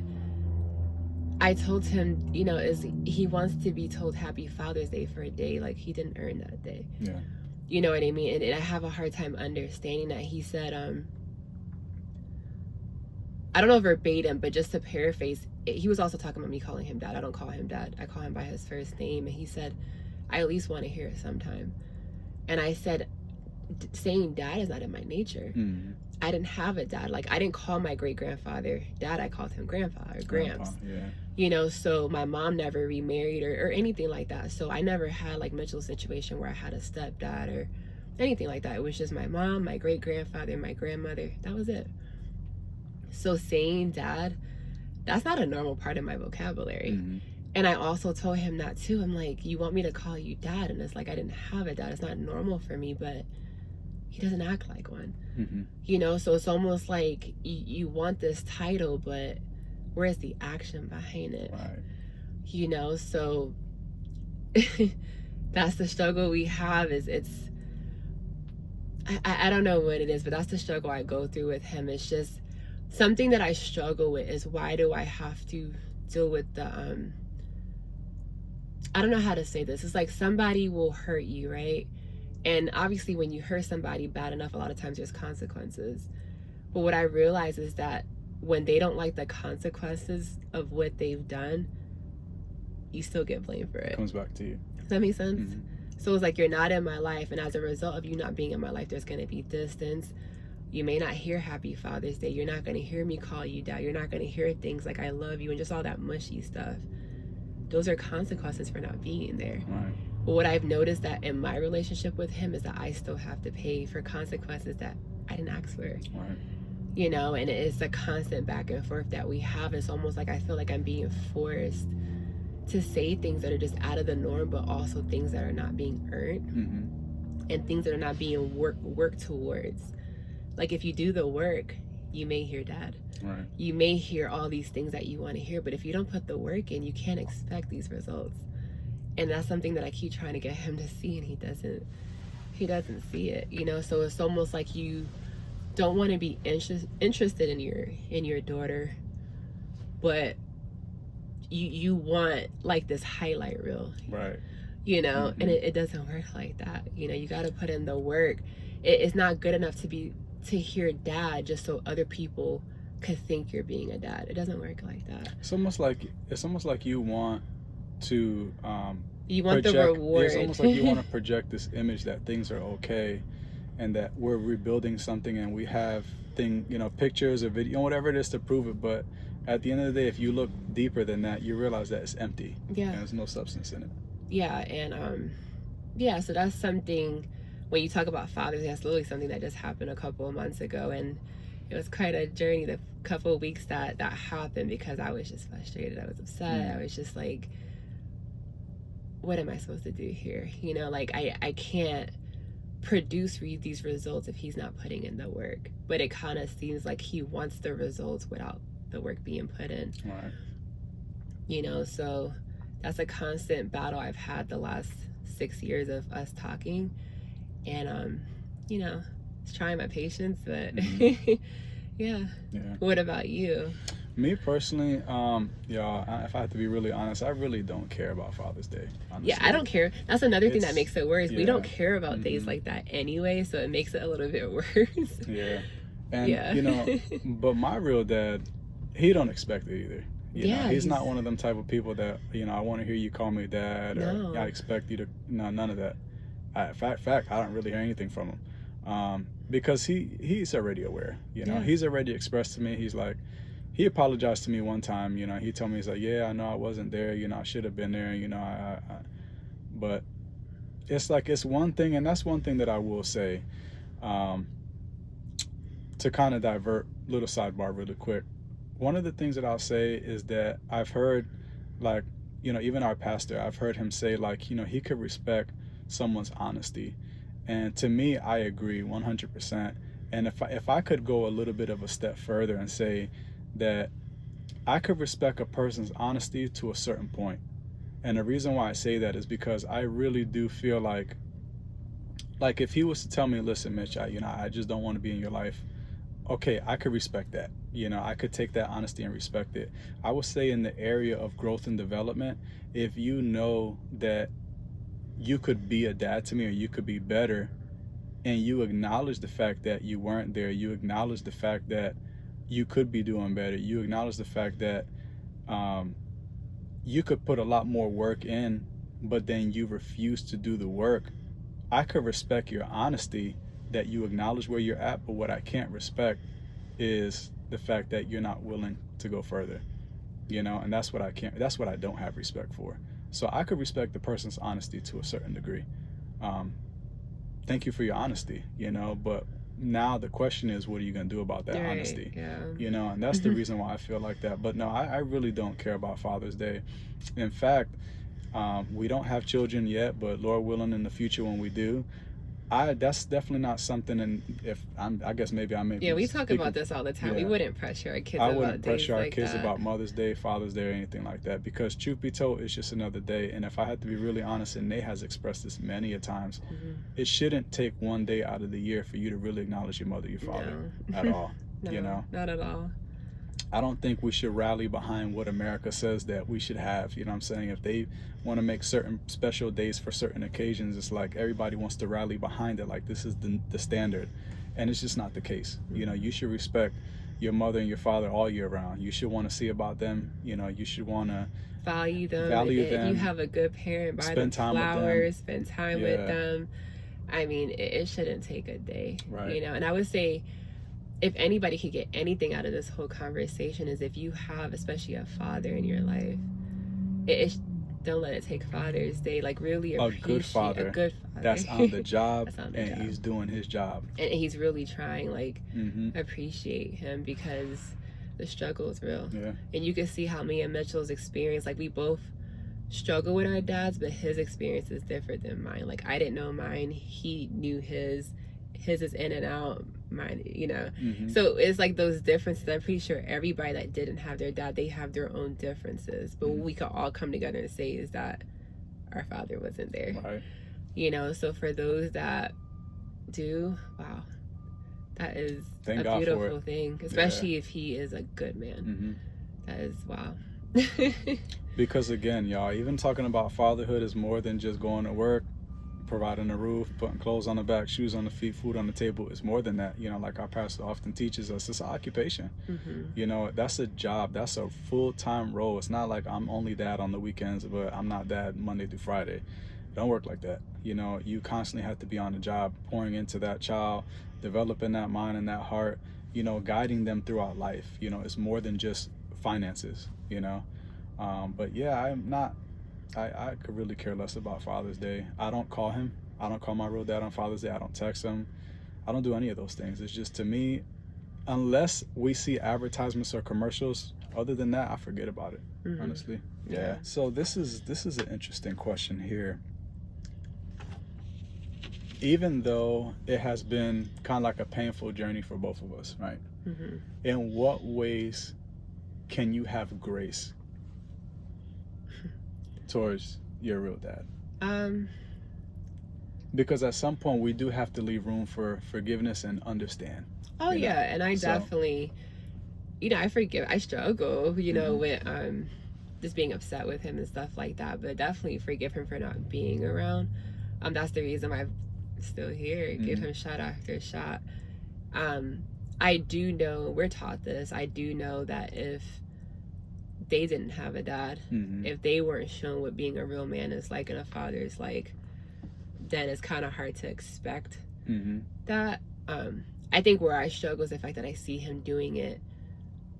I told him, you know, he wants to be told Happy Father's Day for a day. Like, he didn't earn that day. Yeah. You know what I mean? And I have a hard time understanding that. He said, I don't know verbatim, but just to paraphrase, he was also talking about me calling him dad. I don't call him dad. I call him by his first name. And he said, I at least want to hear it sometime. And I said, saying dad is not in my nature. I didn't have a dad. Like, I didn't call my great-grandfather dad. I called him grandpa or Gramps. You know, so my mom never remarried or anything like that. So I never had like Mitchell's situation where I had a stepdad or anything like that. It was just my mom, my great-grandfather, my grandmother. That was it. So saying dad, that's not a normal part of my vocabulary. And I also told him that too. I'm like, you want me to call you dad? And it's like, I didn't have a dad. It's not normal for me, but he doesn't act like one. You know, so it's almost like you want this title, but where's the action behind it? You know, so that's the struggle we have. I don't know what it is, but that's the struggle I go through with him. It's just something that I struggle with is, why do I have to deal with the I don't know how to say this. It's like somebody will hurt you, right? And obviously when you hurt somebody bad enough, a lot of times there's consequences. But what I realize is that when they don't like the consequences of what they've done, you still get blamed for it. Comes back to you. Does that make sense? So it's like, you're not in my life, and as a result of you not being in my life, there's going to be distance. You may not hear Happy Father's Day. You're not going to hear me call you dad. You're not going to hear things like I love you and just all that mushy stuff. Those are consequences for not being there. But what I've noticed that in my relationship with him is that I still have to pay for consequences that I didn't ask for. You know, and it's a constant back and forth that we have. It's almost like I feel like I'm being forced to say things that are just out of the norm, but also things that are not being earned and things that are not being worked towards. Like, if you do the work, you may hear dad. You may hear all these things that you want to hear, but if you don't put the work in, you can't expect these results. And that's something that I keep trying to get him to see, and he doesn't see it, you know. So it's almost like you don't want to be interested in your daughter, but you want like this highlight reel, you know. And it doesn't work like that. You know, you got to put in the work. It's not good enough to hear dad just so other people could think you're being a dad. It doesn't work like that. It's almost like you want to You want the project. reward. It's almost like you want to project this image that things are okay, and that we're rebuilding something, and we have pictures or video, whatever it is to prove it. But at the end of the day, if you look deeper than that, you realize that it's empty. Yeah. And there's no substance in it. Yeah, and so that's something. When you talk about Father's Day, that's literally something that just happened a couple of months ago, and it was quite a journey the couple of weeks that happened, because I was just frustrated. I was upset. I was just like, what am I supposed to do here? Like I can't produce these results if he's not putting in the work. But it kind of seems like he wants the results without the work being put in. Right. So that's a constant battle I've had the last 6 years of us talking. And it's trying my patience, but yeah. What about you? Me personally, if I have to be really honest, I really don't care about Father's Day, honestly. Yeah, I don't care. That's another thing that makes it worse. We don't care about Mm-hmm. days like that anyway, so it makes it a little bit worse. Yeah. And, but my real dad, he don't expect it either. He's not one of them type of people that, I want to hear you call me dad, or I expect you to, none of that. Fact, I don't really hear anything from him. Because he's already aware, he's already expressed to me. He's like, he apologized to me one time, he told me, he's like, yeah, I know I wasn't there, I should have been there, but it's like, it's one thing, and that's one thing that I will say, to kind of divert, little sidebar really quick. One of the things that I'll say is that I've heard, like, even our pastor, I've heard him say, like, he could respect someone's honesty. And to me, I agree 100%. And if I could go a little bit of a step further and say that I could respect a person's honesty to a certain point. And the reason why I say that is because I really do feel like if he was to tell me, listen, Mitch, I just don't want to be in your life. Okay, I could respect that. I could take that honesty and respect it. I would say in the area of growth and development, if you know that you could be a dad to me, or you could be better, and you acknowledge the fact that you weren't there, you acknowledge the fact that you could be doing better, you acknowledge the fact that you could put a lot more work in, but then you refuse to do the work, I could respect your honesty, that you acknowledge where you're at. But what I can't respect is the fact that you're not willing to go further, and that's what I don't have respect for. So I could respect the person's honesty to a certain degree. Thank you for your honesty, but now the question is, what are you going to do about that honesty? Yeah. And that's the reason why I feel like that. But no, I really don't care about Father's Day. In fact, we don't have children yet, but Lord willing, in the future when we do, that's definitely not something. And I guess maybe I may. Yeah, we talk about this all the time. We wouldn't pressure our kids. I wouldn't pressure our kids about Mother's Day, Father's Day, or anything like that. Because truth be told, it's just another day. And if I had to be really honest, and Nate has expressed this many a times, it shouldn't take one day out of the year for you to really acknowledge your mother, your father, at all. No, not at all. I don't think we should rally behind what America says that we should have. You know what I'm saying? If they want to make certain special days for certain occasions, it's like everybody wants to rally behind it, like this is the standard. And it's just not the case. You should respect your mother and your father all year round. You should want to see about them. You should want to value them. If you have a good parent, buy them flowers, spend time with them. I mean, it shouldn't take a day. Right. And I would say, if anybody could get anything out of this whole conversation, is if you have, especially a father in your life, don't let it take Father's Day. Like, really appreciate a good father that's on the job, and he's doing his job, and he's really trying. Like, appreciate him, because the struggle is real. And you can see how me and Mitchell's experience, like, we both struggle with our dads, but his experience is different than mine. Like, I didn't know mine, he knew his is in and out, mine, so it's like those differences. I'm pretty sure everybody that didn't have their dad, they have their own differences, but what we could all come together and say is that our father wasn't there. Right. So for those that do, wow, that is Thank a God beautiful thing, especially if he is a good man. That is, wow. Because again, y'all, even talking about fatherhood is more than just going to work, providing a roof, putting clothes on the back, shoes on the feet, food on the table. It's more than that. You know, like our pastor often teaches us, it's an occupation. You know, that's a job. That's a full-time role. It's not like I'm only dad on the weekends, but I'm not dad Monday through Friday. It don't work like that. You know, you constantly have to be on the job, pouring into that child, developing that mind and that heart, you know, guiding them throughout life. You know, it's more than just finances, you know. But yeah, I could really care less about Father's Day. I don't call him. I don't call my real dad on Father's Day. I don't text him. I don't do any of those things. It's just, to me, unless we see advertisements or commercials, other than that, I forget about it, honestly. Yeah. So this is an interesting question here. Even though it has been kind of like a painful journey for both of us, right? In what ways can you have grace towards your real dad? Because at some point we do have to leave room for forgiveness and understand. Oh yeah, and I definitely, you know, I forgive. I struggle, you know, with just being upset with him and stuff like that. But definitely forgive him for not being around. That's the reason why I'm still here. Give him shot after shot. I do know, we're taught this. I do know that if they didn't have a dad, if they weren't shown what being a real man is like and a father is like, then it's kind of hard to expect that. I think where I struggle is the fact that I see him doing it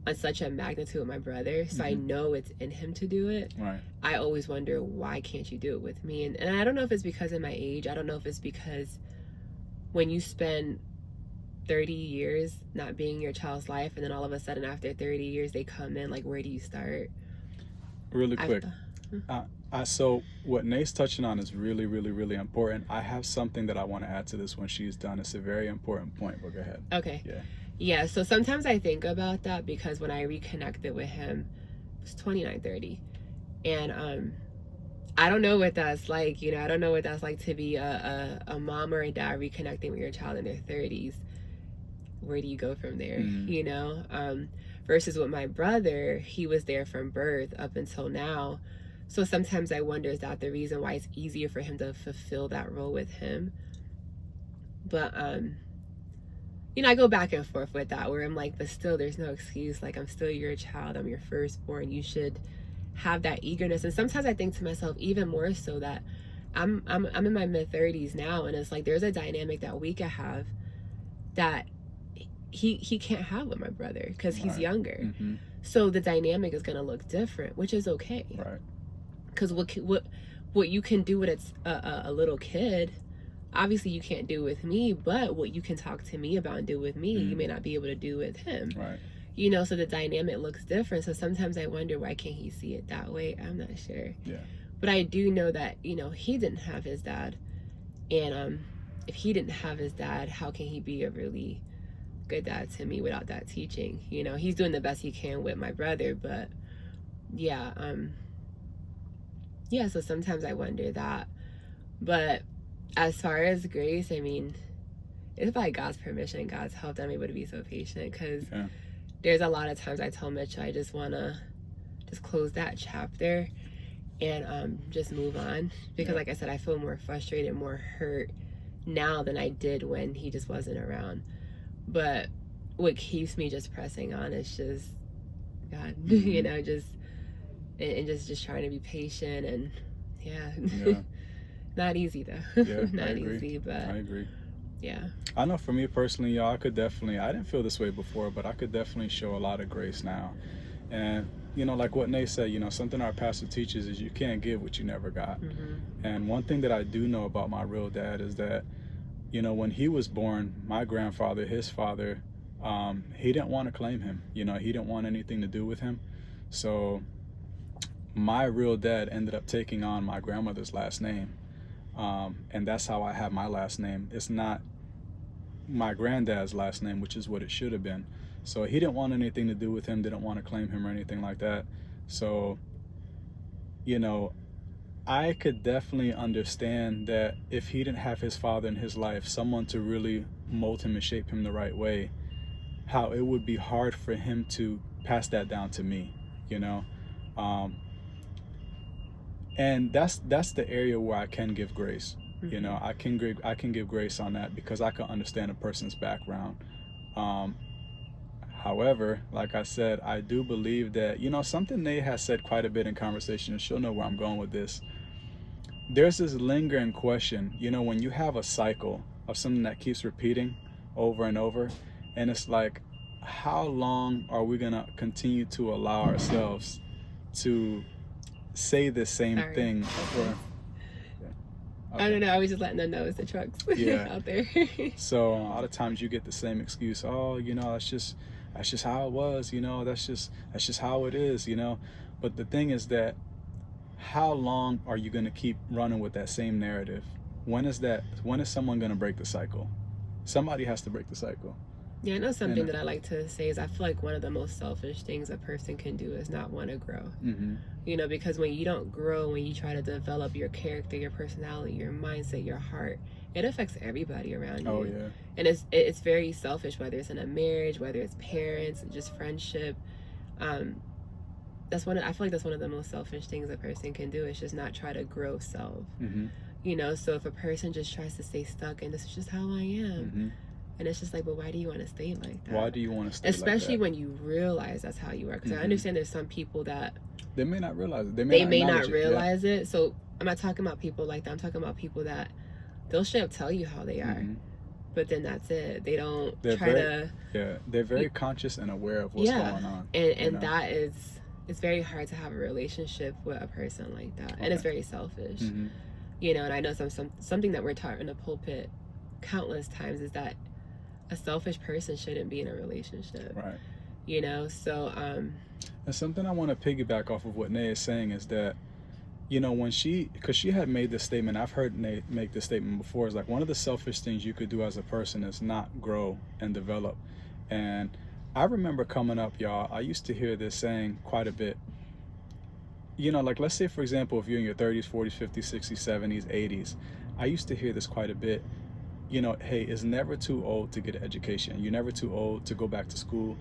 on such a magnitude with my brother, so I know it's in him to do it. Right. I always wonder, why can't you do it with me? And I don't know if it's because of my age. I don't know if it's because when you spend 30 years not being in your child's life, and then all of a sudden after 30 years they come in, like, where do you start? Really quick. So what Nate's touching on is really, really, really important. I have something that I want to add to this when she's done. It's a very important point, but go ahead. Okay. Yeah, so sometimes I think about that because when I reconnected with him, it was 29, 30. And I don't know what that's like, you know, I don't know what that's like to be a mom or a dad reconnecting with your child in their 30s. Where do you go from there, you know? Versus with my brother, he was there from birth up until now. So sometimes I wonder, is that the reason why it's easier for him to fulfill that role with him? But, you know, I go back and forth with that, where I'm like, but still, there's no excuse. Like, I'm still your child. I'm your firstborn. You should have that eagerness. And sometimes I think to myself, even more so, that I'm in my mid-30s now, and it's like there's a dynamic that we could have that he can't have with my brother because he's younger. So the dynamic is going to look different, which is okay. Right. Because what you can do with a little kid, obviously you can't do with me, but what you can talk to me about and do with me, you may not be able to do with him. Right. You know, so the dynamic looks different. So sometimes I wonder, why can't he see it that way? I'm not sure. Yeah. But I do know that, you know, he didn't have his dad. And if he didn't have his dad, how can he be a really good dad to me without that teaching? You know, he's doing the best he can with my brother, but yeah, so sometimes I wonder that. But as far as grace, I mean, it's by God's permission, God's help, that I'm able to be so patient, because there's a lot of times I tell Mitchell I just want to just close that chapter and just move on, because like I said, I feel more frustrated, more hurt now than I did when he just wasn't around. But what keeps me just pressing on is just God, you know, just trying to be patient. And not easy though. Not easy, but I agree. Yeah. I know for me personally, y'all, I didn't feel this way before, but I could definitely show a lot of grace now. And, you know, like what Nate said, you know, something our pastor teaches is you can't give what you never got. And one thing that I do know about my real dad is that, you know, when he was born, my grandfather, his father, he didn't want to claim him. You know, he didn't want anything to do with him. So my real dad ended up taking on my grandmother's last name. And that's how I have my last name. It's not my granddad's last name, which is what it should have been. So he didn't want anything to do with him, didn't want to claim him or anything like that. So, you know, I could definitely understand that if he didn't have his father in his life, someone to really mold him and shape him the right way, how it would be hard for him to pass that down to me, you know? And that's the area where I can give grace, You know, I can give grace on that because I can understand a person's background. Um, However, like I said, I do believe that, you know, something Nate has said quite a bit in conversation, and she'll know where I'm going with this. There's this lingering question, you know, when you have a cycle of something that keeps repeating over and over, and it's like, how long are we going to continue to allow ourselves to say the same Sorry. thing? I don't know. I was just letting them know it's the trucks out there. So a lot of times you get the same excuse. Oh, you know, that's just how it was. You know, that's just how it is. You know, but the thing is that how long are you going to keep running with that same narrative? When is someone going to break the cycle? Somebody has to break the cycle. Yeah, I know something that I like to say is I feel like one of the most selfish things a person can do is not want to grow. Mm-hmm. You know, because when you don't grow, when you try to develop your character, your personality, your mindset, your heart, it affects everybody around you. Oh, yeah. And it's very selfish, whether it's in a marriage, whether it's parents, just friendship. I feel like that's one of the most selfish things a person can do is just not try to grow self. Mm-hmm. You know, so if a person just tries to stay stuck and this is just how I am. Mm-hmm. And it's just like, but why do you want to stay like that? Why do you want to stay Especially like that? when you realize that's how you are. Because I understand there's some people that... They may not realize it. They may not realize it. So I'm not talking about people like that. I'm talking about people that they'll straight up tell you how they are. Mm-hmm. But then that's it. They don't they're very conscious and aware of what's going on. And that is... It's very hard to have a relationship with a person like that. Okay. And it's very selfish. Mm-hmm. You know, and I know something that we're taught in the pulpit countless times is that a selfish person shouldn't be in a relationship. Right. You know, so and something I want to piggyback off of what Nay is saying is that, you know, because she had made this statement, I've heard Nay make this statement before, is like one of the selfish things you could do as a person is not grow and develop. And I remember coming up, y'all, I used to hear this saying quite a bit. You know, like, let's say, for example, if you're in your 30s, 40s, 50s, 60s, 70s, 80s, I used to hear this quite a bit. You know, hey, it's never too old to get an education. You're never too old to go back to school.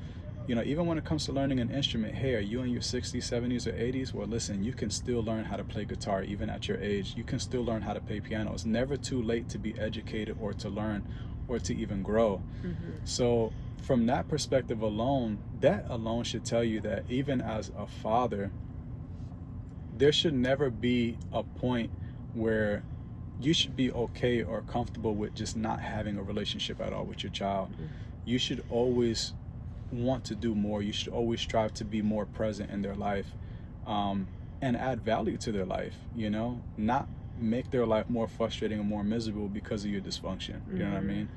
You know, even when it comes to learning an instrument, hey, are you in your 60s, 70s, or 80s? Well, listen, you can still learn how to play guitar even at your age. You can still learn how to play piano. It's never too late to be educated or to learn or to even grow. Mm-hmm. So from that perspective alone, that alone should tell you that even as a father, there should never be a point where you should be okay or comfortable with just not having a relationship at all with your child. Mm-hmm. You should always want to do more. You should always strive to be more present in their life, and add value to their life, you know, not make their life more frustrating and more miserable because of your dysfunction. Mm-hmm. You know what I mean?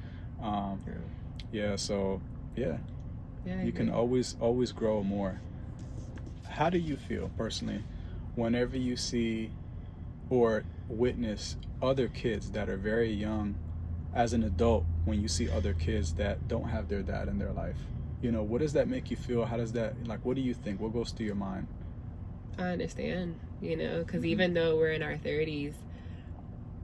You can always grow more. How do you feel personally whenever you see or witness other kids that are very young as an adult, when you see other kids that don't have their dad in their life? You know, what does that make you feel? How does that, like, what do you think? What goes through your mind? I understand, you know, because mm-hmm. even though we're in our 30s,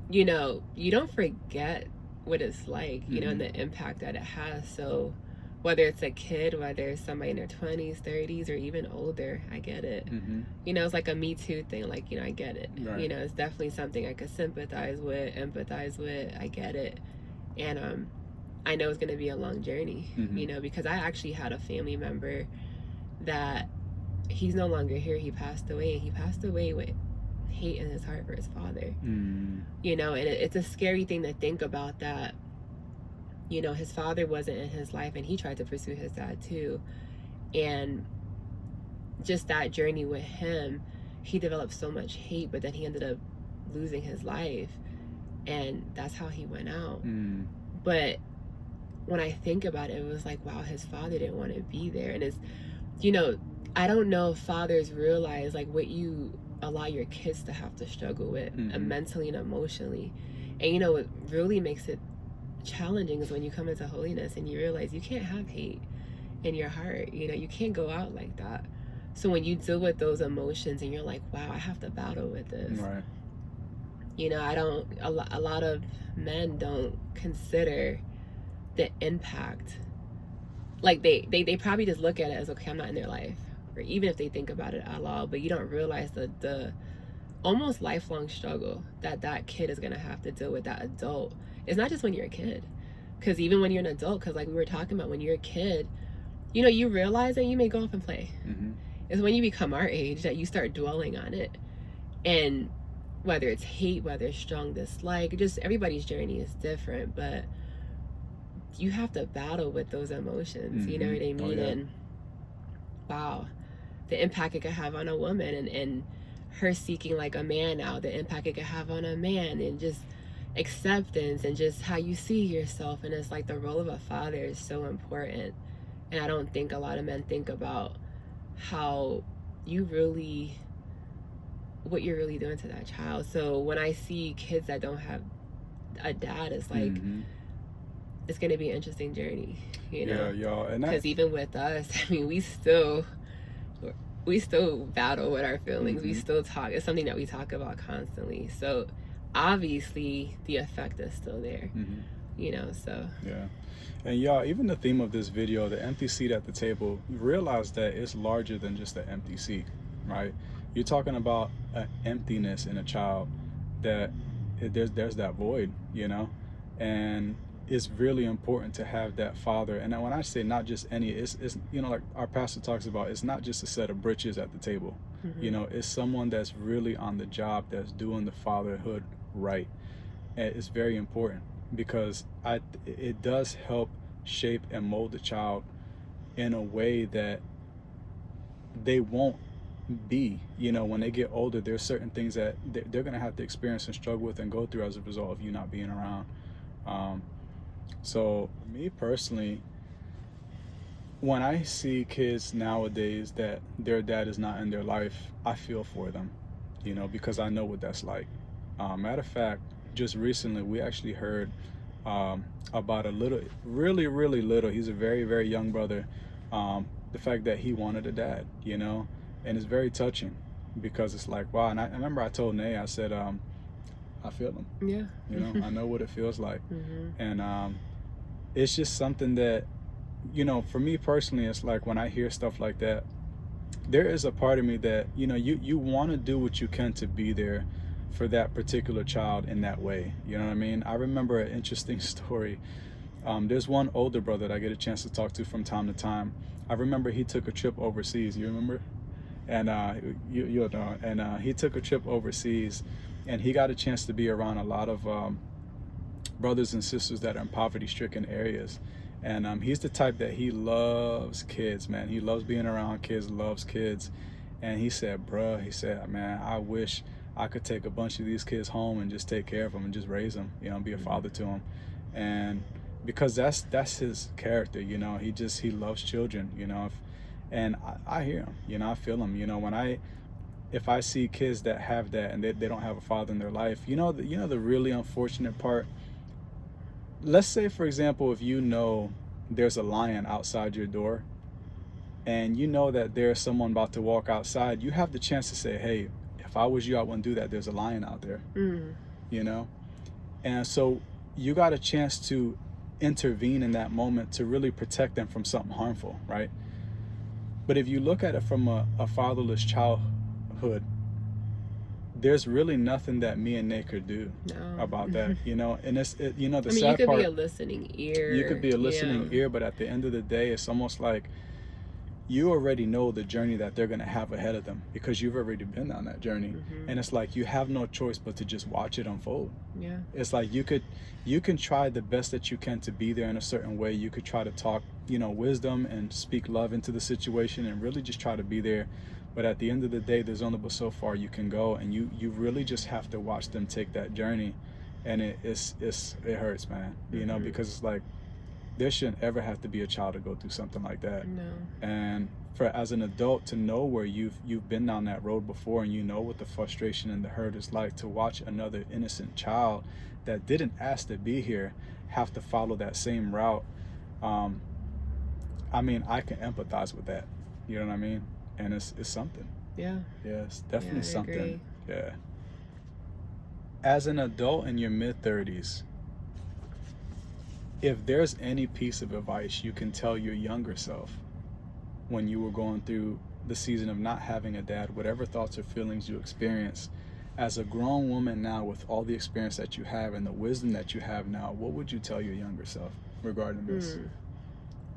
you know, you don't forget what it's like, you mm-hmm. know, and the impact that it has. So whether it's a kid, whether it's somebody in their 20s, 30s, or even older, I get it. Mm-hmm. You know, it's like a Me Too thing. Like, you know, I get it. Right. You know, it's definitely something I could sympathize with, empathize with. I get it. And I know it's going to be a long journey, mm-hmm. you know, because I actually had a family member that he's no longer here. He passed away, and he passed away with hate in his heart for his father. Mm. You know, and it's a scary thing to think about that. You know, his father wasn't in his life, and he tried to pursue his dad too. And just that journey with him, he developed so much hate, but then he ended up losing his life, and that's how he went out. Mm. But when I think about it, it was like, wow, his father didn't want to be there. And it's, you know, I don't know if fathers realize like what you allow your kids to have to struggle with, mm-hmm. mentally and emotionally. And you know, what really makes it challenging is when you come into holiness and you realize you can't have hate in your heart. You know, you can't go out like that. So when you deal with those emotions and you're like, wow, I have to battle with this. Right. You know, a lot of men don't consider the impact. Like they probably just look at it as, okay, I'm not in their life. Or even if they think about it at all, but you don't realize the almost lifelong struggle that kid is going to have to deal with, that adult. It's not just when you're a kid, because even when you're an adult, because like we were talking about, when you're a kid, you know, you realize that you may go off and play. It's when you become our age that you start dwelling on it. And whether it's hate, whether it's strong dislike, just everybody's journey is different, but you have to battle with those emotions, you know what I mean? Oh, yeah. And wow, the impact it could have on a woman, and her seeking like a man now, the impact it could have on a man, and just acceptance and just how you see yourself. And it's like the role of a father is so important. And I don't think a lot of men think about how you really, what you're really doing to that child. So when I see kids that don't have a dad, it's like, it's going to be an interesting journey, you know? Yeah, y'all. And because even with us, I mean, we still battle with our feelings. We still talk. It's something that we talk about constantly. So obviously the effect is still there, you know, so. Yeah. And y'all, even the theme of this video, the empty seat at the table, you realize that it's larger than just an empty seat, right? You're talking about an emptiness in a child, that there's that void, you know? And it's really important to have that father. And when I say not just any, it's you know, like our pastor talks about, it's not just a set of britches at the table. You know, it's someone that's really on the job, that's doing the fatherhood right. And it's very important, because it does help shape and mold the child in a way that they won't be, you know, when they get older. There's certain things that they're going to have to experience and struggle with and go through as a result of you not being around. So me personally, when I see kids nowadays that their dad is not in their life, I feel for them, you know, because I know what that's like. Matter of fact, just recently we actually heard about a little, really little, he's a very, very young brother, the fact that he wanted a dad, you know, and it's very touching, because it's like, wow. And I remember I told Nay, I said, I feel him. Yeah. You know, I know what it feels like. And it's just something that, you know, for me personally, it's like when I hear stuff like that, there is a part of me that, you know, you want to do what you can to be there for that particular child in that way. You know what I mean? I remember an interesting story. There's one older brother that I get a chance to talk to from time to time. I remember he took a trip overseas. You remember? And you'll know. And he took a trip overseas, and he got a chance to be around a lot of brothers and sisters that are in poverty-stricken areas. And he's the type that he loves kids, man. He loves being around kids, loves kids. And he said, bruh, he said, man, I wish I could take a bunch of these kids home and just take care of them and just raise them, you know, be a father to them. And because that's his character, you know, he loves children, you know. And I hear him, you know, I feel him, you know, if I see kids that have that and they don't have a father in their life, you know, the really unfortunate part. Let's say, for example, if you know there's a lion outside your door, and you know that there's someone about to walk outside, you have the chance to say, hey, if I was you, I wouldn't do that. There's a lion out there, you know? And so you got a chance to intervene in that moment to really protect them from something harmful, right? But if you look at it from a fatherless childhood, there's really nothing that me and Nate could do about that, you know. And you know, the sad part, you could be a listening ear. You could be a listening ear, but at the end of the day, it's almost like you already know the journey that they're going to have ahead of them, because you've already been on that journey. And it's like you have no choice but to just watch it unfold. Yeah. It's like you can try the best that you can to be there in a certain way. You could try to talk, you know, wisdom and speak love into the situation and really just try to be there. But at the end of the day, there's only but so far you can go, and you really just have to watch them take that journey. And it hurts, man, you know, because it's like, there shouldn't ever have to be a child to go through something like that. No. And as an adult to know where you've been down that road before, and you know what the frustration and the hurt is like, to watch another innocent child that didn't ask to be here have to follow that same route. I mean, I can empathize with that. You know what I mean? And it's something. Yeah. Yeah, it's definitely something. Agree. Yeah. As an adult in your mid-30s, if there's any piece of advice you can tell your younger self when you were going through the season of not having a dad, whatever thoughts or feelings you experience as a grown woman now, with all the experience that you have and the wisdom that you have now, what would you tell your younger self regarding this?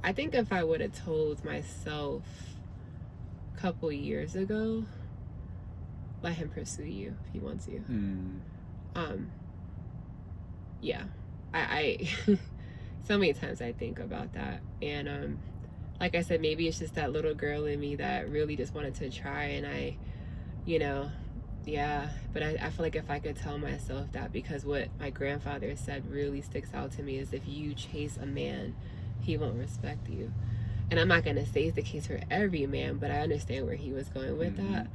I think if I would have told myself a couple years ago, let him pursue you if he wants you. Yeah, I so many times I think about that, and like I said, maybe it's just that little girl in me that really just wanted to try, and I, yeah, but I feel like if I could tell myself that, because what my grandfather said really sticks out to me, is if you chase a man, he won't respect you. And I'm not going to say it's the case for every man, but I understand where he was going with that.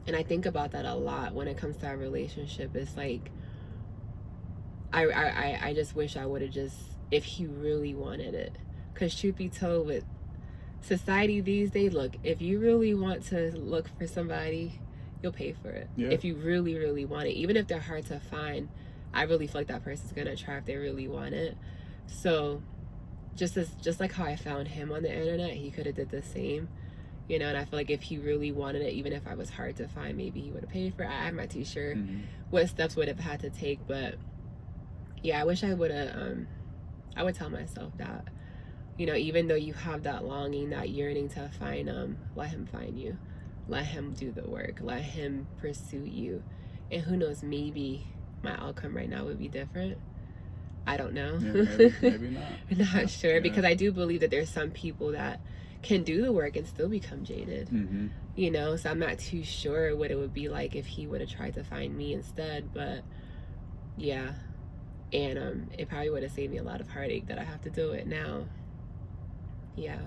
And I think about that a lot when it comes to our relationship. It's like, I just wish I would have just, if he really wanted it. Because truth be told, with society these days, look, if you really want to look for somebody, you'll pay for it. Yeah. If you really, really want it. Even if they're hard to find, I really feel like that person's going to try if they really want it. So just like how I found him on the internet, he could have did the same. And I feel like if he really wanted it, even if I was hard to find, maybe he would have paid for it. I'm not too sure what steps would have had to take, but yeah, I wish I would have, I would tell myself that, even though you have that longing, that yearning to find him, let him find you, let him do the work, let him pursue you. And who knows, maybe my outcome right now would be different. I don't know. Yeah, maybe not. Not sure, because I do believe that there's some people that can do the work and still become jaded. So I'm not too sure what it would be like if he would have tried to find me instead, but yeah. And it probably would have saved me a lot of heartache that I have to deal with now. Yeah.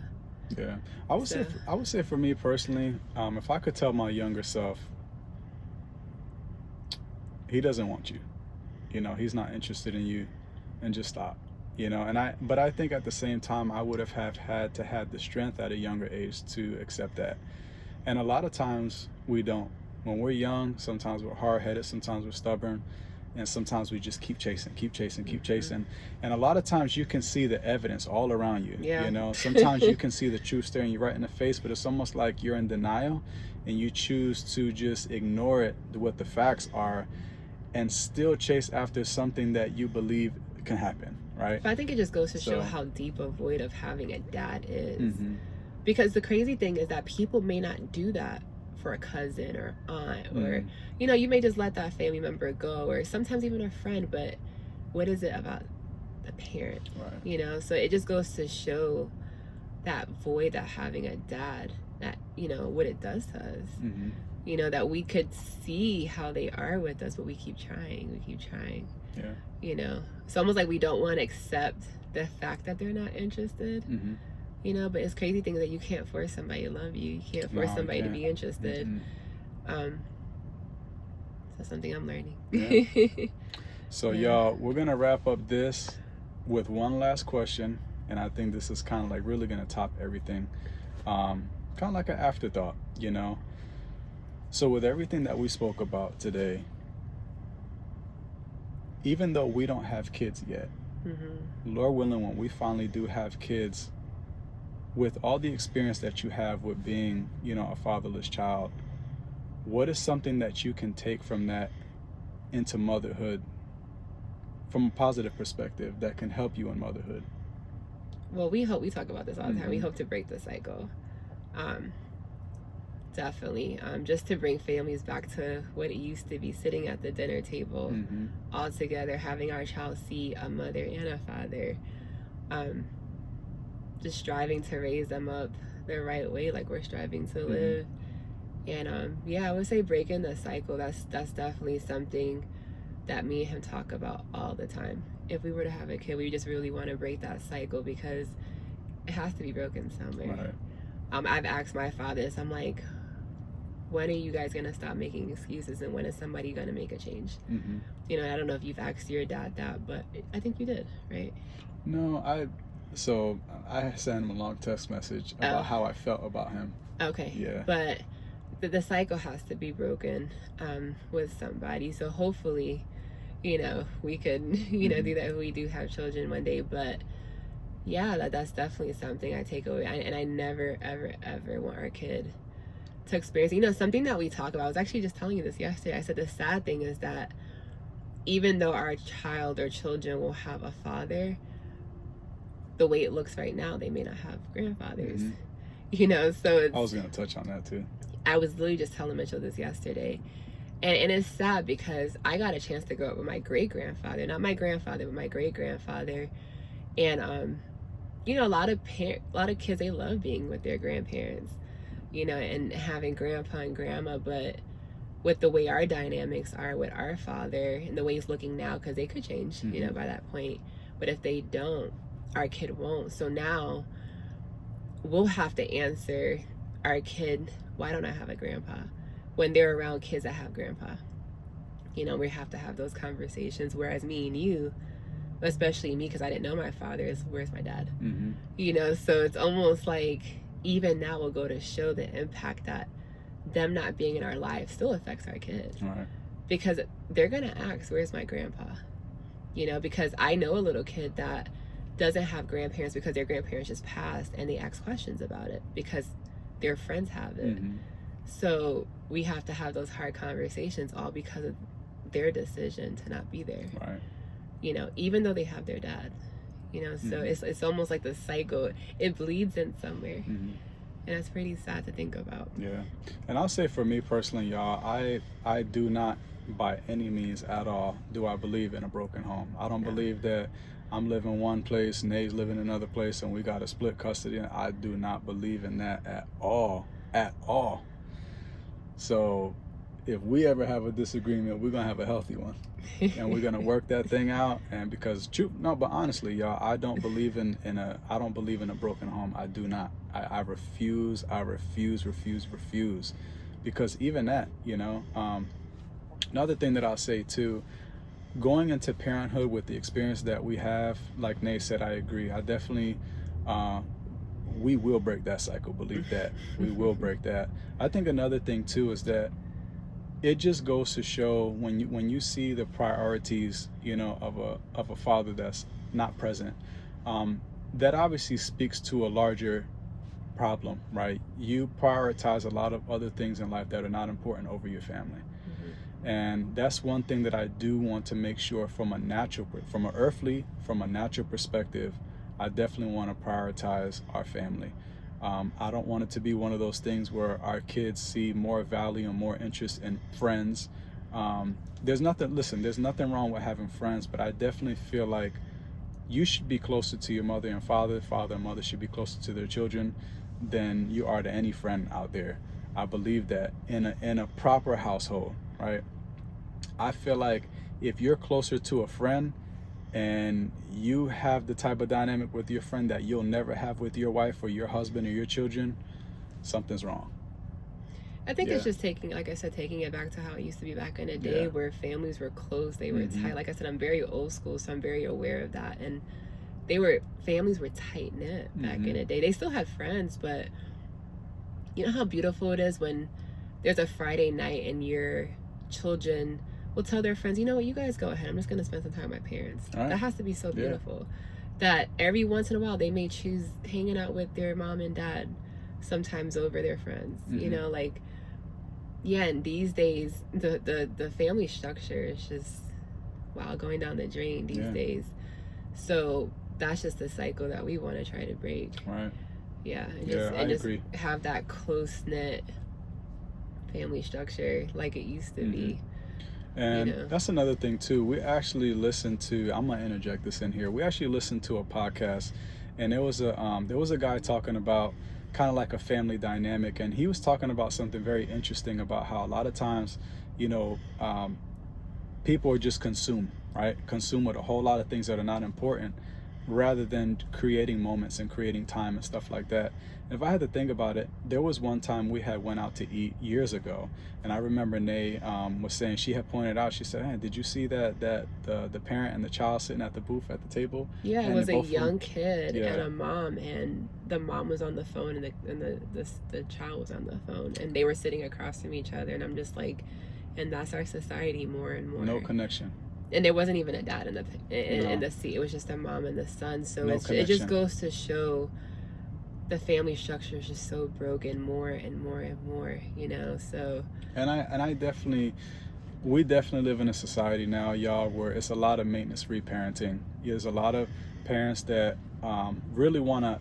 I would say for me personally, if I could tell my younger self, he doesn't want you, he's not interested in you, and just stop. But I think at the same time, I would have had to have the strength at a younger age to accept that. And a lot of times we don't. When we're young, sometimes we're hard-headed, sometimes we're stubborn, and sometimes we just keep chasing. And a lot of times you can see the evidence all around you. Yeah. Sometimes you can see the truth staring you right in the face, but it's almost like you're in denial and you choose to just ignore it, what the facts are, and still chase after something that you believe can happen. Right. But I think it just goes to show how deep a void of having a dad is. Because the crazy thing is that people may not do that for a cousin or aunt, or you may just let that family member go, or sometimes even a friend, but what is it about the parent? Right. So it just goes to show that void that having a dad, that what it does to us. That we could see how they are with us, but we keep trying. Yeah. It's almost like we don't want to accept the fact that they're not interested. But it's crazy thing that you can't force somebody to love you. You can't force somebody to be interested. So something I'm learning. Yeah. So y'all, we're gonna wrap up this with one last question, and I think this is kind of like really gonna top everything. Kind of like an afterthought, So with everything that we spoke about today, even though we don't have kids yet, Lord willing, when we finally do have kids, with all the experience that you have with being, a fatherless child, what is something that you can take from that into motherhood from a positive perspective that can help you in motherhood? Well, we talk about this all the time. We hope to break the cycle. Definitely. Just to bring families back to what it used to be, sitting at the dinner table all together, having our child see a mother and a father, just striving to raise them up the right way, like we're striving to live. And I would say breaking the cycle, that's definitely something that me and him talk about all the time. If we were to have a kid, we just really want to break that cycle, because it has to be broken somewhere. Right. I've asked my father this, I'm like, when are you guys gonna stop making excuses, and when is somebody gonna make a change? I don't know if you've asked your dad that, but I think you did, right? No, I sent him a long text message about how I felt about him. Okay. Yeah. But the cycle has to be broken with somebody. So hopefully, we could, do that if we do have children one day. But yeah, that's definitely something I take away. And I never, ever, ever want our kid to experience. You know, something that we talk about, I was actually just telling you this yesterday. I said the sad thing is that even though our child or children will have a father, the way it looks right now, they may not have grandfathers. Mm-hmm. You know, so it's, I was going to touch on that too. I was literally just telling Mitchell this yesterday. And it's sad because I got a chance to grow up with my great-grandfather. Not my grandfather, but my great-grandfather. And, you know, a lot of kids, they love being with their grandparents, you know, and having grandpa and grandma. But with the way our dynamics are with our father and the way he's looking now, because they could change, Mm-hmm. you know, by that point. But if they don't, our kid won't. So now we'll have to answer our kid, why don't I have a grandpa? When they're around kids that have grandpa. You know, we have to have those conversations. Whereas me and you, especially me, because I didn't know my father, is where's my dad? Mm-hmm. You know, so it's almost like even now will go to show the impact that them not being in our life still affects our kids. Right. Because they're going to ask, where's my grandpa? You know, because I know a little kid that doesn't have grandparents because their grandparents just passed, and they ask questions about it because their friends have it. Mm-hmm. So we have to have those hard conversations all because of their decision to not be there. Right. You know, even though they have their dad. You know, so it's almost like the cycle. It bleeds in somewhere. Mm-hmm. And it's pretty sad to think about. Yeah. And I'll say for me personally, y'all, I do not by any means at all do I believe in a broken home. I don't believe that I'm living one place, Nate's living another place, and we got to split custody. I do not believe in that at all. At all. So if we ever have a disagreement, we're going to have a healthy one. And we're going to work that thing out. And because but honestly, y'all, I don't believe in a broken home. I do not. I refuse. Because even that, you know, another thing that I'll say too, going into parenthood with the experience that we have, like Nate said, I agree. I definitely, we will break that cycle. Believe that. We will break that. I think another thing too is that it just goes to show when you see the priorities, you know, of a father that's not present, that obviously speaks to a larger problem, right? You prioritize a lot of other things in life that are not important over your family. Mm-hmm. And that's one thing that I do want to make sure from a natural perspective, I definitely want to prioritize our family. I don't want it to be one of those things where our kids see more value and more interest in friends. There's nothing wrong with having friends, but I definitely feel like you should be closer to your mother and father and mother should be closer to their children than you are to any friend out there. I believe that in a proper household, right? I feel like if you're closer to a friend and you have the type of dynamic with your friend that you'll never have with your wife or your husband or your children, something's wrong. I think it's just taking it back to how it used to be back in the day where families were close, they were tight. Like I said, I'm very old school, so I'm very aware of that. And families were tight knit back in the day. They still had friends, but you know how beautiful it is when there's a Friday night and your children will tell their friends, you know what, you guys go ahead, I'm just going to spend some time with my parents. Right. That has to be so beautiful. That every once in a while they may choose hanging out with their mom and dad sometimes over their friends. You know, like, and these days the family structure is just going down the drain these days. So that's just the cycle that we want to try to break. Right. And just have that close-knit family structure like it used to be. And that's another thing too. We actually listened to, I'm gonna interject this in here. We actually listened to a podcast, and there was a guy talking about kind of like a family dynamic, and he was talking about something very interesting about how a lot of times, you know, people are just consumed with a whole lot of things that are not important, rather than creating moments and creating time and stuff like that. And if I had to think about it, there was one time we had went out to eat years ago, and I remember Nay was saying, she had pointed out, she said, hey, did you see that the parent and the child sitting at the booth at the table? Yeah, it was a young kid and a mom, and the mom was on the phone and the child was on the phone, and they were sitting across from each other, and I'm just like, and that's our society more and more. No connection. And there wasn't even a dad in the seat. It was just a mom and the son. So it just goes to show the family structure is just so broken more and more and more, you know. So And I definitely, we definitely live in a society now, y'all, where it's a lot of maintenance-free parenting. There's a lot of parents that really want to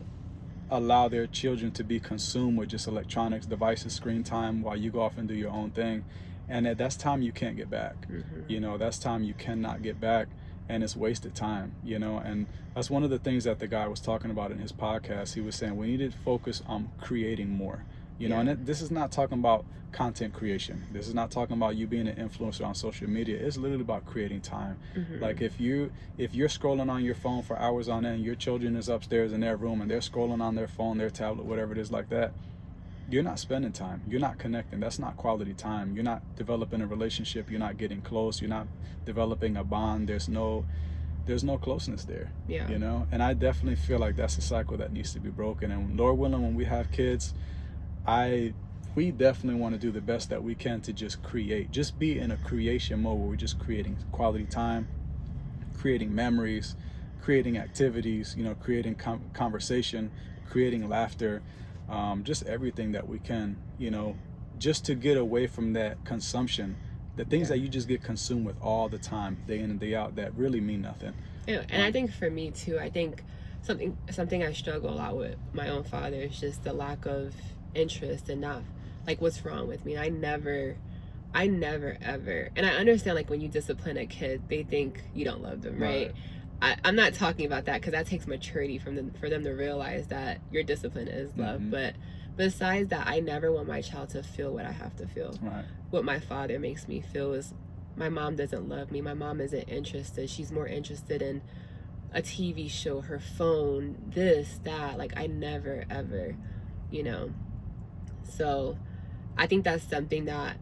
allow their children to be consumed with just electronics, devices, screen time while you go off and do your own thing. And that's time you can't get back. You know, that's time you cannot get back, and it's wasted time, you know. And that's one of the things that the guy was talking about in his podcast. He was saying we need to focus on creating more, you know. And this is not talking about content creation. This is not talking about you being an influencer on social media. It's literally about creating time. Like if you're scrolling on your phone for hours on end, your children is upstairs in their room and they're scrolling on their phone, their tablet, whatever it is like that, you're not spending time. You're not connecting. That's not quality time. You're not developing a relationship. You're not getting close. You're not developing a bond. There's no closeness there. Yeah. You know, and I definitely feel like that's a cycle that needs to be broken. And Lord willing, when we have kids, we definitely want to do the best that we can to just create, just be in a creation mode where we're just creating quality time, creating memories, creating activities, you know, creating conversation, creating laughter, just everything that we can, you know, just to get away from that consumption, the things that you just get consumed with all the time, day in and day out, that really mean nothing. Yeah, and I think for me too, I think something I struggle a lot with my own father is just the lack of interest and not like what's wrong with me. I never ever, and I understand like when you discipline a kid, they think you don't love them, right? I'm not talking about that because that takes maturity for them to realize that your discipline is love. But besides that, I never want my child to feel what I have to feel. What my father makes me feel is my mom doesn't love me. My mom isn't interested. She's more interested in a TV show, her phone, this, that. Like I never ever, you know. So I think that's something that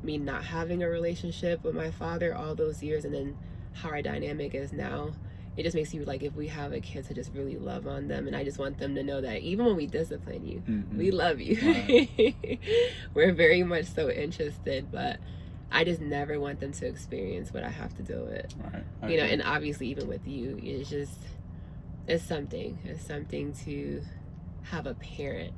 me not having a relationship with my father all those years and then how our dynamic is now, it just makes you like, if we have a kid, to just really love on them. And I just want them to know that even when we discipline you, we love you. We're very much so interested, but I just never want them to experience what I have to deal with. You know, and obviously even with you, it's something to have a parent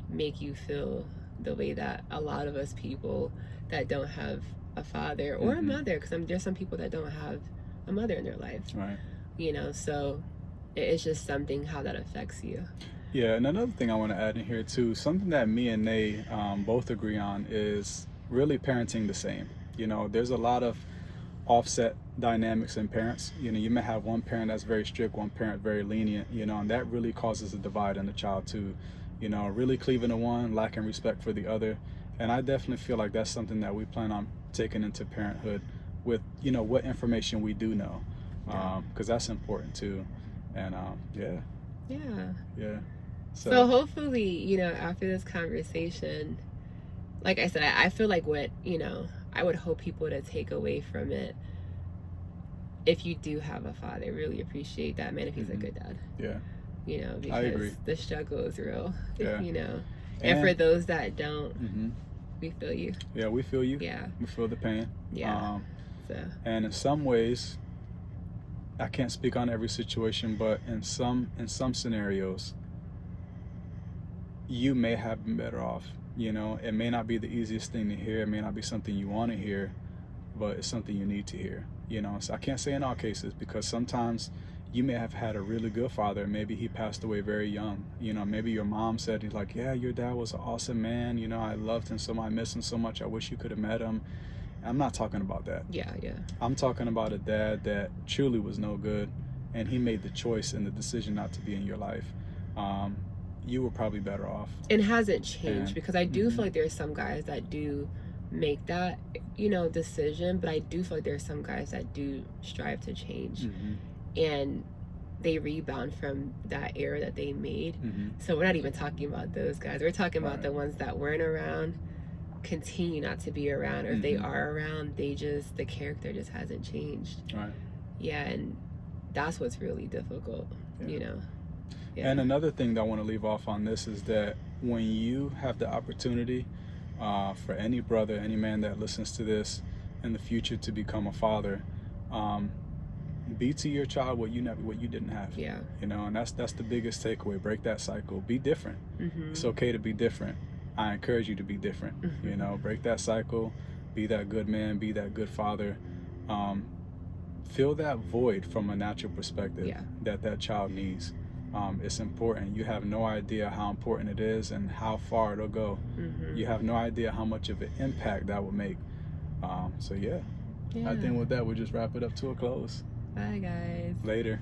make you feel the way that a lot of us people that don't have a father or a mother, because there's some people that don't have a mother in their life, you know, so it's just something how that affects you. Yeah, and another thing I want to add in here too, something that me and Nay both agree on is really parenting the same. You know, there's a lot of offset dynamics in parents. You know, you may have one parent that's very strict, one parent very lenient, you know, and that really causes a divide in the child too. You know, really cleaving to one, lacking respect for the other. And I definitely feel like that's something that we plan on taking into parenthood with, you know, what information we do know, because that's important too. And so hopefully, you know, after this conversation, like I said, I feel like what, you know, I would hope people to take away from it, if you do have a father, really appreciate that man if he's a good dad. You know, because the struggle is real, you know. And for those that don't, we feel you. Yeah, we feel you. Yeah. We feel the pain. Yeah. And in some ways, I can't speak on every situation, but in some scenarios, you may have been better off. You know, it may not be the easiest thing to hear. It may not be something you want to hear, but it's something you need to hear. You know, so I can't say in all cases, because sometimes you may have had a really good father. Maybe he passed away very young. You know, maybe your mom said, he's like, yeah, your dad was an awesome man. You know, I loved him so much. I miss him so much. I wish you could have met him. I'm not talking about that. Yeah. I'm talking about a dad that truly was no good, and he made the choice and the decision not to be in your life. You were probably better off. It hasn't changed, because I do feel like there's some guys that do make that, you know, decision, but I do feel like there's some guys that do strive to change. And they rebound from that error that they made. So we're not even talking about those guys. We're talking about the ones that weren't around, continue not to be around, or if they are around, the character just hasn't changed. Yeah, and that's what's really difficult, you know. And another thing that I want to leave off on this is that when you have the opportunity for any brother, any man that listens to this in the future to become a father, Be to your child what you didn't have. Yeah. You know, and that's the biggest takeaway. Break that cycle. Be different. Mm-hmm. It's okay to be different. I encourage you to be different. Mm-hmm. You know, break that cycle. Be that good man. Be that good father. Fill that void from a natural perspective that child needs. It's important. You have no idea how important it is and how far it'll go. Mm-hmm. You have no idea how much of an impact that will make. So yeah. I think with that, we'll just wrap it up to a close. Bye, guys. Later.